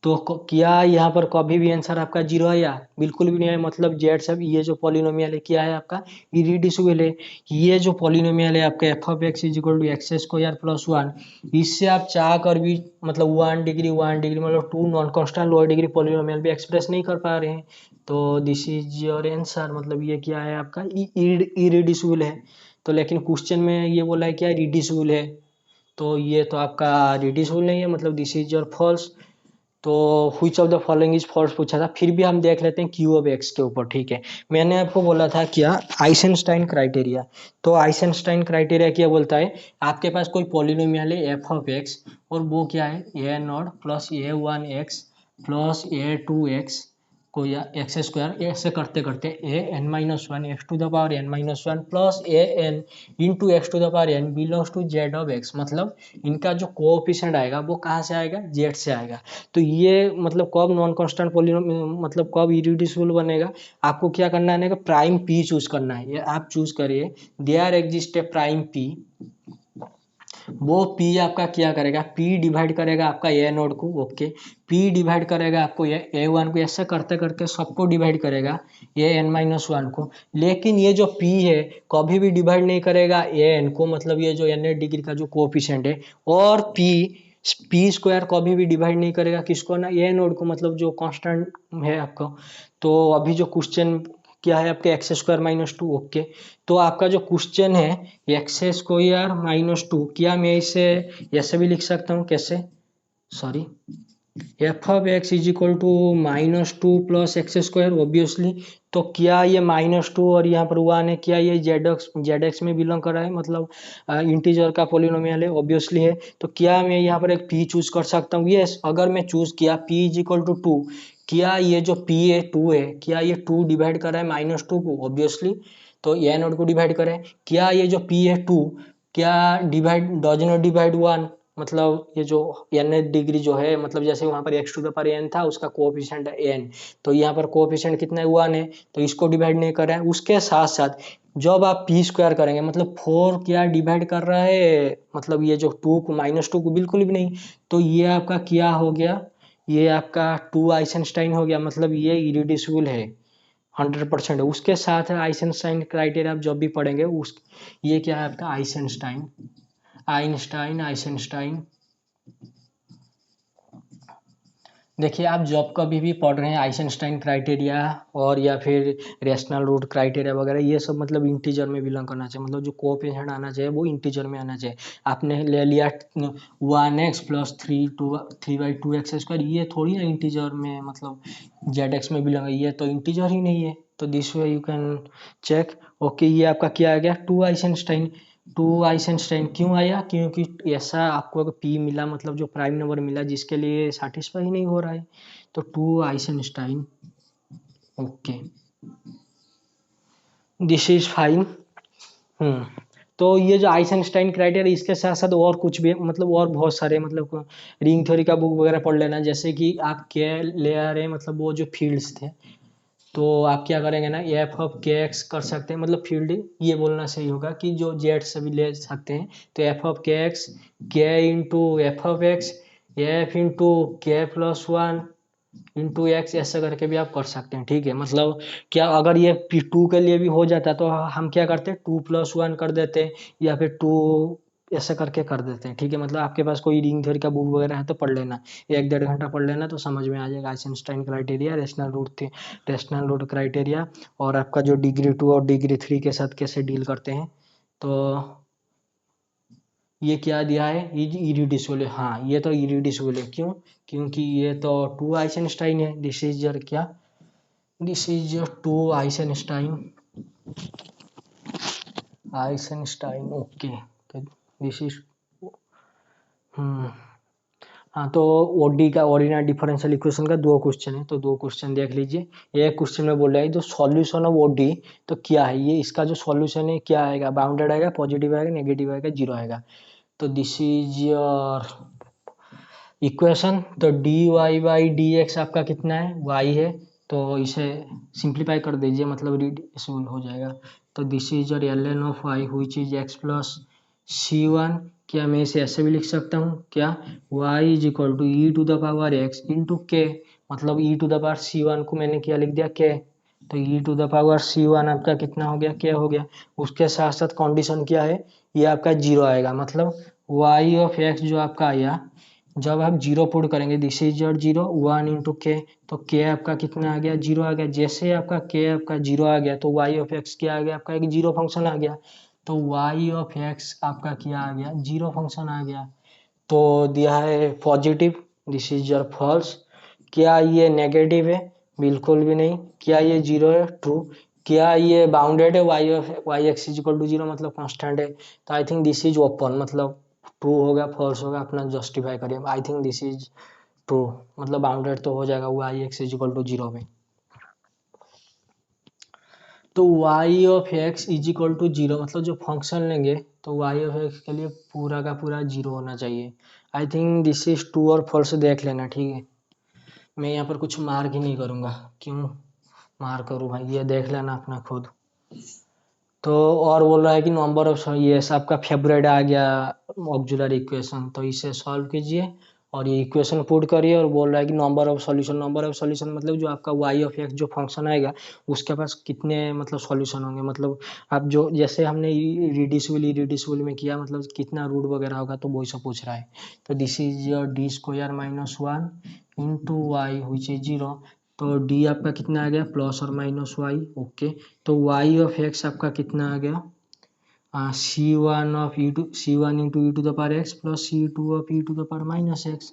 तो क्या यहाँ पर कभी भी आंसर आपका जीरो आया, बिल्कुल भी नहीं आया। मतलब जेड सब ये जो पॉलिनोमियल है क्या है आपका, इरिड्यूसिबल है। ये जो पॉलिनोमियल है आपका f of x is equal to x square plus 1, इससे आप चाह कर भी मतलब 1 डिग्री मतलब 2 non constant lower degree polynomial भी एक्सप्रेस नहीं कर पा रहे हैं। तो दिस इज योर आंसर। मतलब ये क्या है आपका, इरिड्यूसिबल है। तो लेकिन क्वेश्चन में ये बोला है क्या, रिड्यूसिबल है। तो ये तो आपका रिड्यूसिबल नहीं है, मतलब दिस इज योर फॉल्स। तो which of the following is false पूछा था। फिर भी हम देख लेते हैं क्यू ऑफ एक्स के ऊपर। ठीक है। मैंने आपको बोला था क्या, आइसेंस्टाइन क्राइटेरिया। तो आइसेंस्टाइन क्राइटेरिया क्या बोलता है, आपके पास कोई पॉलिनोमियल है एफ ऑफ एक्स, और वो क्या है A not plus A1x plus A2x को, या एक्स स्क्वायर ऐसे करते करते an-1 x to the power n-1 plus an into x to the power n belongs to z of x. मतलब इनका जो कोएफिशिएंट आएगा वो कहाँ से आएगा, जेड से आएगा। तो ये मतलब कब नॉन कांस्टेंट पॉलिनोमियल, मतलब कब इरिड्यूसिबल बनेगा, आपको क्या करना है ना, प्राइम पी चूज करना है। ये आप चूज करिए, there exist a prime p. वो P आपका क्या करेगा, P डिवाइड करेगा आपका ए नोड को। ओके। P डिवाइड करेगा आपको ये A1 को, ऐसे करते करते सबको डिवाइड करेगा an-1 को। लेकिन ये जो P है कभी भी डिवाइड नहीं करेगा an को, मतलब ये जो n डिग्री का जो कोएफिशिएंट है। और P स्क्वायर कभी भी डिवाइड नहीं करेगा किसको ना, ए नोड को, मतलब जो कांस्टेंट है आपका। तो अभी जो क्वेश्चन क्या है आपके एक्स स्क्वायर माइनस 2। ओके। तो आपका जो क्वेश्चन है एक्स स्क्वायर माइनस 2, क्या मैं इसे ऐसे भी लिख सकता हूँ, कैसे, sorry, f of x is equal to -2 plus x square obviously. तो क्या ये -2 और यहाँ पर 1 है, क्या ये जेड एक्स में बिलोंग कर रहा है, मतलब इंटीजर का पोलिनोमियल है, ऑब्वियसली है। तो क्या मैं यहाँ पर एक p चूज कर सकता हूँ, यस। अगर मैं चूज किया p इज इक्वल टू 2, क्या ये जो p है 2 है, क्या ये 2 डिवाइड कर रहा है -2 को, ऑब्वियसली। तो ए नोट को डिवाइड करें, क्या ये जो p है 2, क्या डिवाइड डज नॉट डिवाइड 1, मतलब ये जो n डिग्री जो है, मतलब जैसे वहां पर x to the power n था, उसका कोएफिशिएंट है n, तो यहाँ पर कोएफिशिएंट कितना है 1 है, तो इसको डिवाइड नहीं कर रहा है। उसके साथ साथ जब आप पी स्क्वायर करेंगे, मतलब 4 क्या डिवाइड कर रहा है, मतलब ये जो 2 को -2 को बिल्कुल भी नहीं, तो ये आपका क्या हो गया, ये आपका 2 आइसेंस्टाइन हो गया, मतलब ये इरिड्यूसिबल है, 100% है। उसके साथ आइसेंस्टाइन क्राइटेरिया आप जब भी पढ़ेंगे उस, ये क्या है आपका आइसेंस्टाइन, आइसेंस्टाइन। देखिए आप जब कभी भी पढ़ रहे हैं आइसेंस्टाइन क्राइटेरिया और या फिर रेशनल रूट क्राइटेरिया वगैरह, ये सब मतलब इंटीजर में बिलोंग करना चाहिए, मतलब जो कोएफिशिएंट आना चाहिए वो इंटीजर में आना चाहिए। आपने ले लिया 1x प्लस 3/2x², ये थोड़ी ना इंटीजर में, मतलब जेड में बिलोंग है, ये तो इंटीजर ही नहीं है। तो this way you can check. Okay, ये आपका क्या आ गया, 2 आइसेंस्टाइन। 2 आइसेंस्टाइन क्यों आया, क्योंकि ऐसा आपको अगर पी मिला, मतलब जो प्राइम नंबर मिला जिसके लिए सेटिस्फाई नहीं हो रहा है, तो 2 Eisenstein. Okay, this is fine. Hmm तो ये जो आइसेंस्टाइन क्राइटेरिया, इसके साथ साथ और कुछ भी मतलब और बहुत सारे, मतलब रिंग थ्योरी का बुक वगैरह पढ़ लेना। जैसे कि आप क्या ले आ रहे हैं, मतलब वो जो फील्ड्स थे, तो आप क्या करेंगे ना, एफ ऑफ के एक्स कर सकते हैं, मतलब फील्ड ये बोलना सही होगा कि जो जेड से भी ले सकते हैं, तो एफ ऑफ के एक्स, के into F of x, F into के प्लस 1 इंटू एक्स, ऐसा करके भी आप कर सकते हैं। ठीक है, मतलब क्या अगर ये P2 के लिए भी हो जाता तो हम क्या करते हैं, 2+1 कर देते हैं, या फिर 2 ऐसा करके कर देते हैं। ठीक है, मतलब आपके पास कोई रिंग थ्योरी का बुक वगैरह है तो पढ़ लेना, 1-1.5 घंटा पढ़ लेना तो समझ में आ जाएगा आइसेंस्टाइन क्राइटेरिया, रेशनल रूट थे, रेशनल रूट क्राइटेरिया, और आपका जो डिग्री 2 और डिग्री 3 के साथ कैसे डील करते हैं। तो ये क्या दिया है, इरिड्यूसिबल है। हाँ, ये तो इरिड्यूसिबल है, क्यों, क्योंकि ये तो 2 आइसेंस्टाइन है। दिस इज योर क्या, दिस इज योर 2 आइसेंस्टाइन, आइसेंस्टाइन। ओके, तो दिस इज, हम्म हाँ, तो ओडी का, ऑर्डिनरी डिफरेंशियल इक्वेशन का 2 क्वेश्चन है, तो 2 क्वेश्चन देख लीजिए। एक क्वेश्चन में बोल रहा है जो सॉल्यूशन ऑफ ओडी, तो क्या है ये, इसका जो सॉल्यूशन है क्या आएगा, बाउंडेड आएगा, पॉजिटिव आएगा, नेगेटिव आएगा, जीरो आएगा। तो दिस इज योर इक्वेशन। तो d y by d x आपका कितना है, वाई है, तो इसे सिंप्लीफाई कर दीजिए, मतलब रिड्यूसिबल हो जाएगा। तो this is your l n of y which is x plus C1। क्या मैं इसे ऐसे भी लिख सकता हूँ क्या, y is equal to e to the power x into k, मतलब ई टू द पावर C1 को मैंने क्या लिख दिया, के, तो ई टू द पावर C1 आपका कितना हो गया, के हो गया। उसके साथ साथ कंडीशन क्या है, ये आपका जीरो आएगा, मतलब y ऑफ एक्स जो आपका आया, जब आप जीरो पुट करेंगे, this is your zero, 1 into के, तो के आपका कितना आ गया, जीरो आ गया। जैसे आपका के आपका जीरो आ गया, तो वाई ऑफ एक्स क्या आ गया, आपका एक जीरो फंक्शन आ गया, तो वाई ऑफ एक्स आपका क्या आ गया, जीरो फंक्शन आ गया। तो दिया है positive, this is your false. क्या ये नेगेटिव है, बिल्कुल भी नहीं। क्या ये जीरो है, ट्रू। क्या ये बाउंडेड है, y x is equal to zero, मतलब कांस्टेंट है, तो I think this is open, मतलब ट्रू होगा, फॉल्स होगा, अपना जस्टिफाई करिए। I think this is true, मतलब बाउंडेड तो हो जाएगा y x is equal to zero में। तो y of x is equal to zero, मतलब जो फंक्शन लेंगे तो y ऑफ x के लिए पूरा का पूरा जीरो होना चाहिए। आई थिंक दिस इज ट्रू और फॉल्स देख लेना, ठीक है। मैं यहाँ पर कुछ मार्क ही नहीं करूँगा, क्यों मार्क करूँ भाई, ये देख लेना अपना खुद। तो और बोल रहा है कि नंबर ऑफ, ये आपका फेवरेट आ गया ऑक्सिलरी इक्वेशन, तो इसे सॉल्व कीजिए और ये इक्वेशन पुट करिए, और बोल रहा है कि number of solution, number of solution मतलब जो आपका y ऑफ x जो फंक्शन आएगा उसके पास कितने मतलब सॉल्यूशन होंगे, मतलब आप जो जैसे हमने रिड्यूसिबल में किया, मतलब कितना रूट वगैरह होगा, तो वही सब पूछ रहा है। तो this is your d square minus 1 into y which is zero, तो डी आपका कितना आ गया, प्लस और माइनस वाई। ओके, तो y ऑफ x आपका कितना आ गया, C1 into e to the power x plus C2 of e to the power minus x.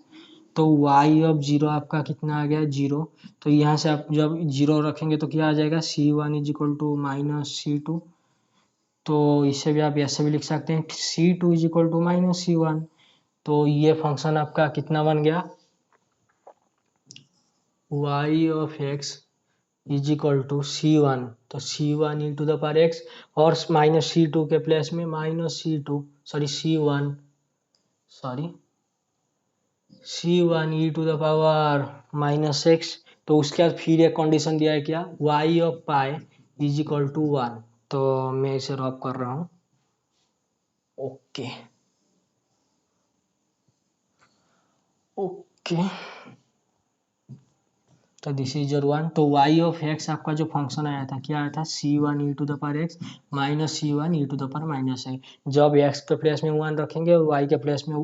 तो y ऑफ जीरो आपका कितना आ गया, जीरो। तो यहाँ से आप जब जीरो रखेंगे तो क्या आ जाएगा, C1 is equal to minus C2। तो इसे भी आप ऐसे भी लिख सकते हैं, C2 is equal to minus C1। तो ये फंक्शन आपका कितना बन गया, y of x is equal to C1, तो C1 into the power x, और माइनस C2 के प्लेस में minus C2, sorry C1, sorry c1 e⁻⁻x, तो उसके बाद फिर एक कंडीशन दिया है क्या, y of pi is equal to 1। तो मैं इसे रॉप कर रहा हूँ। ओके ओके, तो दिस इज योर 1। तो y ऑफ x आपका जो फंक्शन आया था क्या आया था, c1 e⁻x minus c1 e⁻−x। जब x के प्लेस में 1 रखेंगे और y के प्लेस में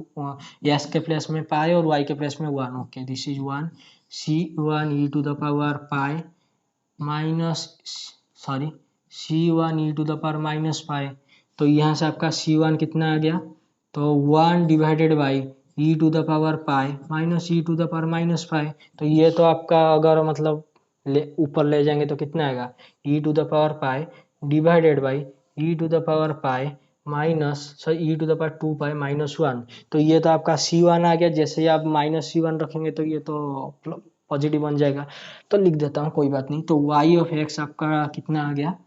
s के प्लेस में पाई और y के प्लेस में 1। Okay, this is 1 c1 e⁻ minus c1 e⁻−पाई। तो यहाँ से आपका c1 कितना आ गया, तो 1 डिवाइडेड बाई e⁻पाई माइनस e⁻−पाई। तो ये तो आपका अगर मतलब ऊपर ले जाएंगे तो कितना आएगा, e⁻पाई डिवाइडेड बाई e⁻पाई माइनस e⁻2 पाई माइनस 1। तो ये तो आपका c1 आ गया। जैसे ही आप माइनस c1 रखेंगे तो ये तो पॉजिटिव बन जाएगा। तो लिख देता हूँ, कोई बात नहीं। तो y ऑफ x आपका कितना आ गया,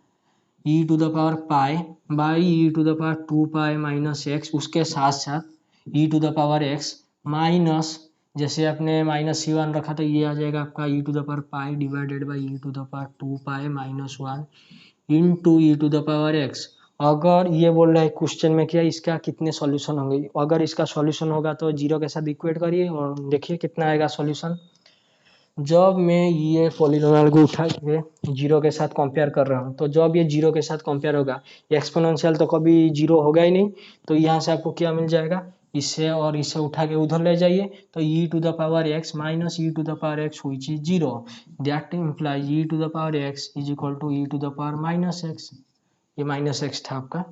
e⁻पाई by e⁻2 pi minus X, उसके साथ साथ e⁻x माइनस, जैसे आपने माइनस c1 रखा तो ये आ जाएगा आपका e⁻पाई divided by e⁻2 pi minus 1 into e⁻x। अगर ये बोल रहा है क्वेश्चन में क्या इसका कितने सॉल्यूशन होंगे, अगर इसका सॉल्यूशन होगा तो जीरो के साथ इक्वेट करिए और देखिए कितना आएगा सॉल्यूशन। जब मैं ये पॉलिनोमियल को उठा के जीरो के साथ कंपेयर कर रहा हूँ, तो जब ये जीरो के साथ कंपेयर होगा, एक्सपोनेंशियल तो कभी जीरो होगा ही नहीं। तो यहाँ से आपको क्या मिल जाएगा, इससे और इसे उठा के उधर ले जाइए, तो e⁻x minus e⁻x which is zero, that implies e⁻x is equal to e⁻−x। ये माइनस एक्स था आपका,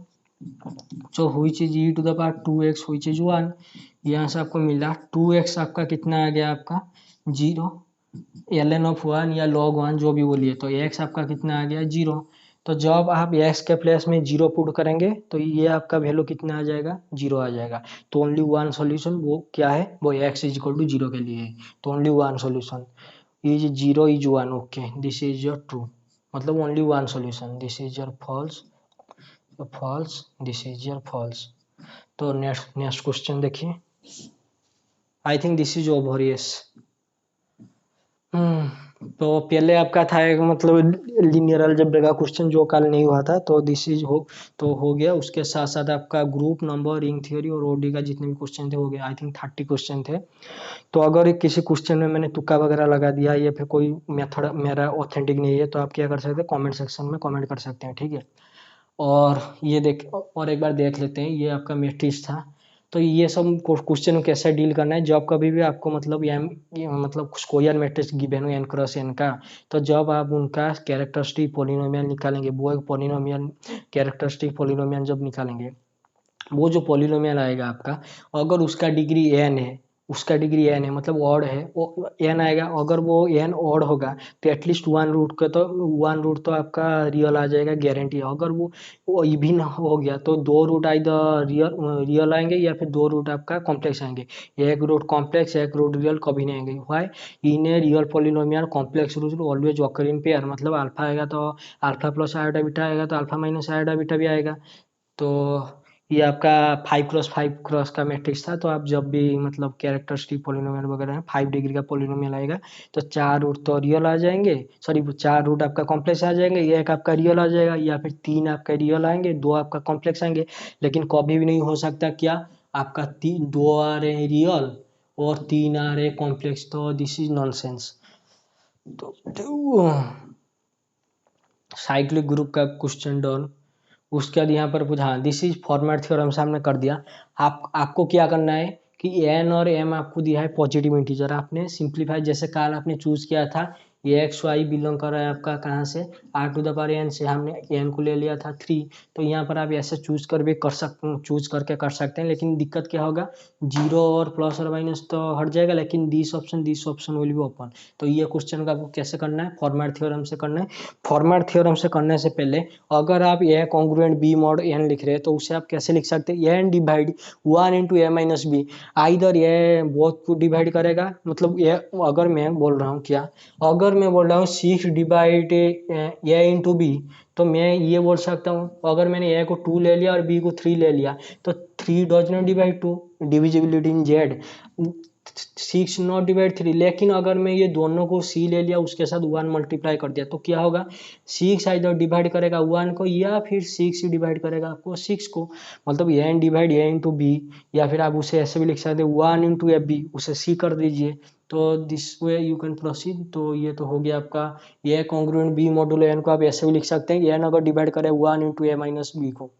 तो which is e⁻2x which is 1। यहाँ से आपको मिला 2x आपका कितना आ गया, आपका जीरो, ln ऑफ 1 या log 1 जो भी बोलिए। तो x आपका कितना आ गया, जीरो। तो जब आप x के प्लेस में जीरो पुट करेंगे तो ये आपका वैल्यू कितना आ जाएगा, जीरो आ जाएगा। तो ओनली वन सॉल्यूशन वो क्या है, वो x is equal to zero के लिए है। तो only one solution is zero is 1। Okay, this is your true, मतलब only one solution. This is your false, false, this is your false. तो नेक्स्ट क्वेश्चन देखिए। I think this is over, yes. तो पहले आपका था एक मतलब linear algebra का क्वेश्चन जो कल नहीं हुआ था, तो दिस इज हो गया। उसके साथ साथ आपका ग्रुप नंबर, रिंग थ्योरी और ओडी का जितने भी क्वेश्चन थे हो गए। आई थिंक 30 क्वेश्चन थे। तो अगर किसी क्वेश्चन में मैंने तुक्का वगैरह लगा दिया या फिर कोई मेथड मेरा ऑथेंटिक नहीं है, तो आप क्या कर सकते हैं, कमेंट सेक्शन में कमेंट कर सकते हैं, ठीक है। और ये देख, और एक बार देख लेते हैं, ये आपका मैट्रिक्स था। तो ये सब क्वेश्चन कैसे डील करना है, जब कभी भी आपको मतलब ये मतलब स्क्वायर मैट्रिक्स गिवन हो n क्रॉस n का, तो जब आप उनका कैरेक्टरिस्टिक पॉलिनोमियल निकालेंगे, वो एक पॉलिनोमियल कैरेक्टरिस्टिक पॉलिनोमियल जब निकालेंगे, वो जो पॉलिनोमियल आएगा आपका, अगर उसका डिग्री n है, उसका डिग्री n है मतलब ऑड है, वो n आएगा। अगर वो n ऑड होगा तो एटलीस्ट वन रूट तो आपका रियल आ जाएगा, गारंटी है। अगर वो इवन हो गया तो दो रूट आइदर रियल आएंगे या फिर दो रूट आपका कॉम्प्लेक्स आएंगे। एक रूट कॉम्प्लेक्स, एक रूट रियल कभी नहीं आएंगे। Why in a real polynomial complex root always occur in pair, मतलब अल्फा आएगा तो अल्फा प्लस आयोटा बीटा आएगा, तो अल्फा माइनस आयोटा बीटा भी आएगा। तो ये आपका 5x5 का मैट्रिक्स था। तो आप जब भी मतलब कैरेक्टरिस्टिक पॉलिनोमियल वगैरह है 5 डिग्री का पॉलिनोमियल आएगा, तो चार रूट तो रियल आ जाएंगे, सॉरी चार रूट आपका कॉम्प्लेक्स आ जाएंगे, एक आपका रियल आ जाएगा, या फिर तीन आपका रियल आएंगे, दो आपका कॉम्प्लेक्स आएंगे। लेकिन कभी भी नहीं हो सकता क्या, आपका दो आ रहे हैं रियल और तीन आ रहे कॉम्प्लेक्स, तो दिस इज नॉनसेंस। तो साइक्लिक ग्रुप का क्वेश्चन डन। उसके बाद यहाँ पर हाँ, दिस इज फॉर्मेट थ्योरम से हमने कर दिया। आपको क्या करना है कि एन और एम आपको दिया है पॉजिटिव इंटीजर, आपने सिंप्लीफाई, जैसे काल आपने चूज किया था ये एक्स वाई बिलोंग कर रहा है आपका कहाँ से, r to the power n से, हमने एन को ले लिया था 3। तो यहाँ पर आप ऐसे चूज करके कर सकते हैं। लेकिन दिक्कत क्या होगा, जीरो और प्लस और माइनस तो हट जाएगा, लेकिन this option will be open. तो ये क्वेश्चन का आपको कैसे करना है, फॉर्मेट थ्योरम से करना है। फॉर्मेट थ्योरम से करने से पहले अगर आप ए कॉन्ग्रुएंट बी मॉड एन लिख रहे हैं, तो उसे आप कैसे लिख सकते हैं, एन डिवाइड 1 इंटू ए माइनस बी। आइदर ये बहुत को डिवाइड करेगा, मतलब ये अगर मैं बोल रहा हूँ क्या, अगर मैं बोल रहा हूँ 6 डिवाइड ए इंटू बी, तो मैं ये बोल सकता हूँ, अगर मैंने ए को 2 ले लिया और बी को 3 ले लिया, तो 3 does not divide 2, divisibility in Z, 6 not divide 3, लेकिन अगर मैं ये दोनों को सी ले लिया उसके साथ 1 मल्टीप्लाई कर दिया तो क्या होगा, 6 इधर डिवाइड करेगा 1 को या फिर 6 डिवाइड करेगा आपको 6 को, मतलब एन डिवाइड ए इंटू बी, या फिर आप उसे ऐसे भी लिख सकते हैं 1 इंटू ए बी, उसे सी कर दीजिए। तो this way you can proceed. तो ये तो हो गया आपका ए कॉन्ग्रुएंट बी मॉडुलो एन को आप ऐसे भी लिख सकते हैं, एन अगर डिवाइड करे 1 इंटू ए माइनस बी को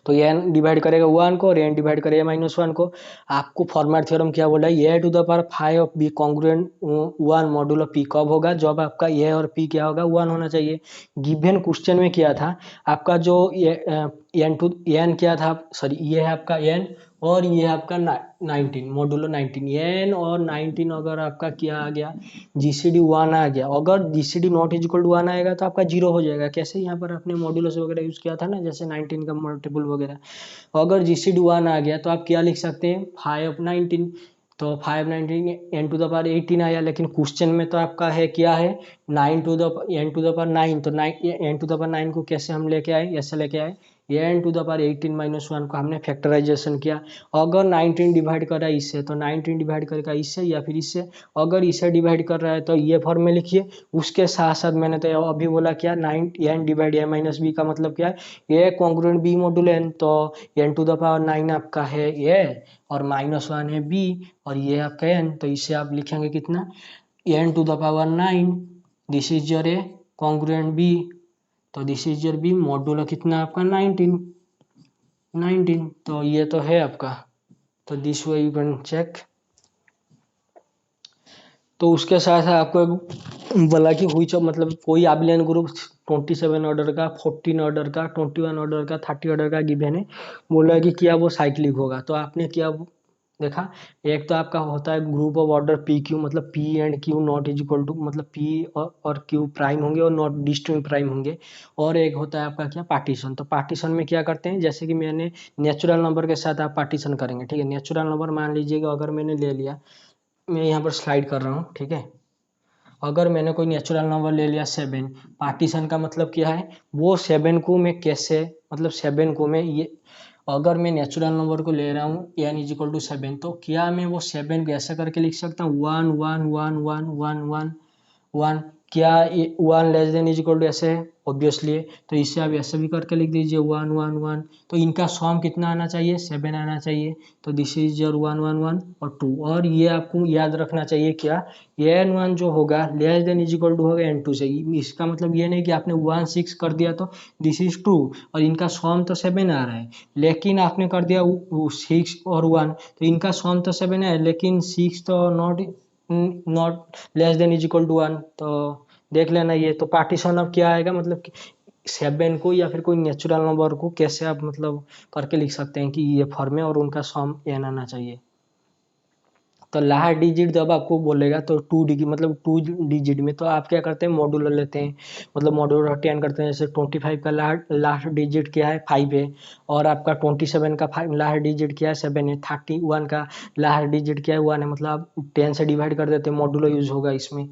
तो एन डिवाइड करेगा 1 को और एन डिवाइड करेगा -1 को। आपको फॉर्मेट थ्योरम क्या बोला है, A to the power 5 of B congruent 1 modulo P कब होगा, जब आपका ए और पी क्या होगा 1 होना चाहिए। गिवन क्वेश्चन में क्या था आपका, जो एन क्या था, सॉरी ये है आपका एन और ये है आपका 19 मॉडुलो 19, एन और 19 अगर आपका क्या आ गया जीसीडी 1 आ गया, अगर GCD not is equal to 1 आएगा तो आपका 0 हो जाएगा। कैसे, यहाँ पर आपने मॉडुलस वगैरह यूज किया था ना, जैसे 19 का मल्टीपल वगैरह। अगर जीसीडी 1 आ गया तो आप क्या लिख सकते हैं 5/19, तो 5/19 एन टू द पावर 18 आया, लेकिन क्वेश्चन में तो आपका है क्या है 9 to the n to the power 9, तो 9 एन टू द पावर 9 को कैसे हम लेके आए, ऐसे लेके आए n to the power 18 minus 1 को हमने फैक्टराइजेशन किया। अगर 19 डिवाइड कर रहा है इससे तो 19 डिवाइड करेगा इससे या फिर इससे, अगर इसे डिवाइड कर रहा है तो ये फॉर्म में लिखिए। उसके साथ साथ मैंने तो अभी बोला क्या 9 एन डिवाइड ए माइनस बी का मतलब क्या है, ए कॉन्ग्रुएंट बी मॉडुलो एन, तो एन टू द पावर 9 आपका है ए और -1 है बी और ये आपका एन, तो इसे आप लिखेंगे कितना N to the power 9, this is your A congruent B, तो this is your B modulo कितना आपका 19, तो ये तो है आपका। तो this way you can check. तो उसके साथ साथ आपको बोला कि हुई मतलब कोई आबिलियन ग्रुप 27 ऑर्डर का, 14 ऑर्डर का, 21 ऑर्डर का, 30 ऑर्डर का गिवन है, बोला कि क्या वो साइक्लिक होगा। तो आपने क्या देखा, एक तो आपका होता है group of order P Q, मतलब P and Q not is equal to, मतलब पी और क्यू प्राइम होंगे और नॉट डिस्टिंक्ट प्राइम होंगे। और एक होता है आपका क्या पार्टीशन। तो पार्टीशन में क्या करते हैं, जैसे कि मैंने नेचुरल नंबर के साथ आप पार्टीशन करेंगे, ठीक है। नेचुरल नंबर मान लीजिएगा अगर मैंने ले लिया, मैं यहाँ पर स्लाइड कर रहा हूँ, ठीक है। अगर मैंने कोई नेचुरल नंबर ले लिया 7, पार्टीशन का मतलब क्या है, वो 7 को मैं कैसे, मतलब 7 को मैं ये, अगर मैं नेचुरल नंबर को ले रहा हूँ n इज इक्वल टू 7, तो क्या मैं वो 7 को ऐसे करके लिख सकता हूँ 1 1 1 1 1 1 1, क्या 1 less than is equal to ऐसे है ऑब्वियसली, तो इससे आप ऐसे भी करके लिख दीजिए 1 1 1, तो इनका सॉम कितना आना चाहिए 7 आना चाहिए, तो दिस इज योर 1 1 1 और 2। और ये आपको याद रखना चाहिए क्या, n1 जो होगा less than is equal to होगा n2 से। इसका मतलब ये नहीं कि आपने 1 6 कर दिया तो दिस इज 2 और इनका सॉम तो 7 आ रहा है, लेकिन आपने कर दिया 6 और 1, तो इनका सॉम तो 7 है लेकिन 6 तो not less than is equal to 1, तो देख लेना। ये तो पार्टीशन अब क्या आएगा, मतलब 7 को या फिर कोई नेचुरल नंबर को कैसे आप मतलब करके लिख सकते हैं कि ये फॉर्म है और उनका सॉम n आना चाहिए। तो लास्ट डिजिट जब आपको बोलेगा तो 2 डिजिट, मतलब 2 डिजिट में तो आप क्या करते हैं मॉड्यूलर लेते हैं, मतलब मॉड्यूलर 10 करते हैं। जैसे 25 का लास्ट डिजिट क्या है 5 है, और आपका 27 का लास्ट डिजिट क्या है 7 है, 31 का लास्ट डिजिट क्या है 1 है, मतलब आप 10 से डिवाइड कर देते हैं, मॉड्यूलर यूज होगा इसमें।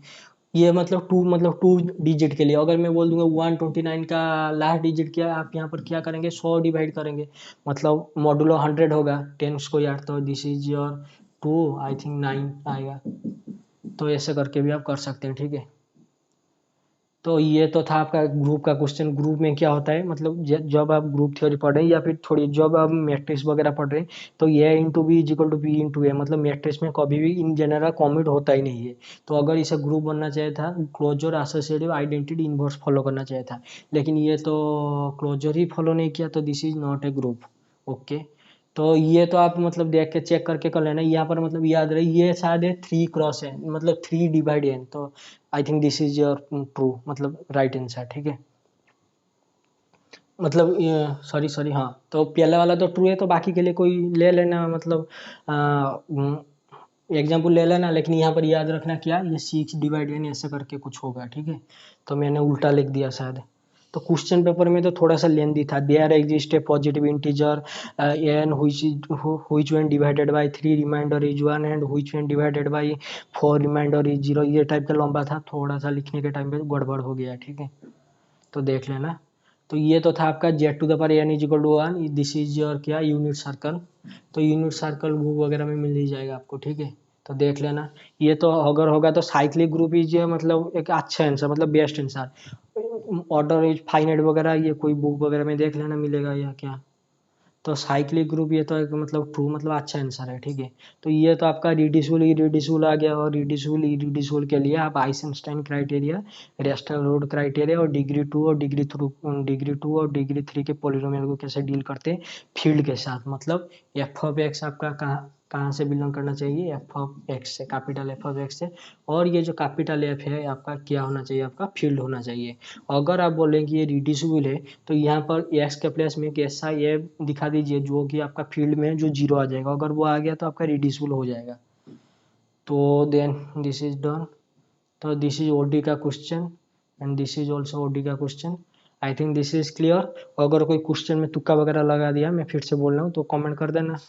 ये मतलब टू डिजिट के लिए। अगर मैं बोल दूंगा 129 का लास्ट डिजिट क्या है, आप यहाँ पर क्या करेंगे 100 डिवाइड करेंगे, मतलब मॉडुलो 100 होगा 10 स्क्वायर, तो this is your 2 I think 9 आएगा। तो ऐसे करके भी आप कर सकते हैं, ठीक है। तो ये तो था आपका ग्रुप का क्वेश्चन। ग्रुप में क्या होता है, मतलब जब आप ग्रुप थ्योरी पढ़ रहे हैं या फिर थोड़ी जब आप मैट्रिक्स वगैरह पढ़ रहे हैं, तो A into B is equal to B into A, मतलब मैट्रिक्स में कभी भी इन जनरल कॉमेट होता ही नहीं है। तो अगर इसे ग्रुप बनना चाहिए था closure associative identity inverse follow करना चाहिए था, लेकिन ये तो क्लोजर ही फॉलो नहीं किया, तो this is not a group. Okay, तो ये तो आप मतलब देख के चेक करके कर लेना। यहाँ पर मतलब याद रहे ये शायद है 3 क्रॉस है, मतलब 3 डिवाइड है, तो I think this is your true, मतलब राइट आंसर, ठीक है। मतलब सॉरी हाँ, तो पहले वाला तो ट्रू है, तो बाकी के लिए कोई ले लेना, मतलब एग्जाम्पल ले लेना, लेकिन यहाँ पर याद रखना क्या ये 6 डिवाइड एन ऐसे करके कुछ होगा, ठीक है। तो मैंने उल्टा लिख दिया शायद। तो क्वेश्चन पेपर में तो थोड़ा सा लेंदी था, there exist a positive integer N which when divided by 3 remainder is 1 and which when divided by 4 remainder is 0, ये टाइप का लंबा था, थोड़ा सा लिखने के टाइम पे गड़बड़ हो गया, ठीक है। तो देख लेना। तो ये तो था आपका Z to the power N is equal to 1। This is your क्या यूनिट सर्कल। तो यूनिट सर्कल ग्रुप वगैरह में मिल ही जाएगा आपको, ठीक है। तो देख लेना, ये तो अगर होगा तो साइक्लिक ग्रुप इज मतलब एक अच्छा आंसर, मतलब best answer. Order is finite वगैरह ये कोई बुक वगैरह में देख लेना मिलेगा या क्या। तो साइक्लिक ग्रुप ये तो एक मतलब ट्रू मतलब अच्छा आंसर है, ठीक है। तो ये तो आपका रिड्यूसिबल इरिड्यूसिबल आ गया, और रिड्यूसिबल इरिड्यूसिबल के लिए आप Einstein criteria, wrestle road criteria और डिग्री टू और डिग्री थ्री के पॉलिनोमियल को कैसे डील करते हैं फील्ड के साथ। मतलब एफ ऑफ एक्स आपका कहाँ कहाँ से बिलोंग करना चाहिए, एफ ऑफ एक्स से, कैपिटल एफ ऑफ एक्स से। और ये जो कैपिटल एफ है आपका क्या होना चाहिए, आपका फील्ड होना चाहिए। अगर आप बोलें कि ये रिड्यूसिबल है तो यहाँ पर एक्स के प्लेस में एक ऐसा ये दिखा दीजिए जो कि आपका फील्ड में जो जीरो आ जाएगा, अगर वो आ गया तो आपका रिड्यूसिबल हो जाएगा। तो देन दिस इज डन। तो दिस इज ओडी का question and this is also OD का question. I think this is clear. अगर कोई क्वेश्चन में तुक्का वगैरह लगा दिया, मैं फिर से बोल रहा हूँ, तो कमेंट कर देना।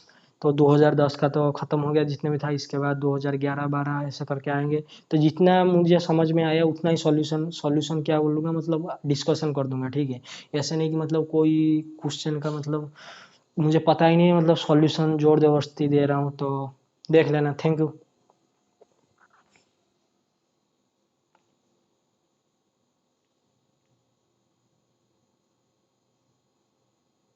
तो 2010 का तो ख़त्म हो गया जितने भी था, इसके बाद 2011-12 ऐसा करके आएंगे। तो जितना मुझे समझ में आया उतना ही सॉल्यूशन सॉल्यूशन क्या बोलूँगा, मतलब डिस्कशन कर दूंगा, ठीक है। ऐसे नहीं कि मतलब कोई क्वेश्चन का मतलब मुझे पता ही नहीं है, मतलब सॉल्यूशन जोर जबरदस्ती दे रहा हूँ। तो देख लेना। Thank you.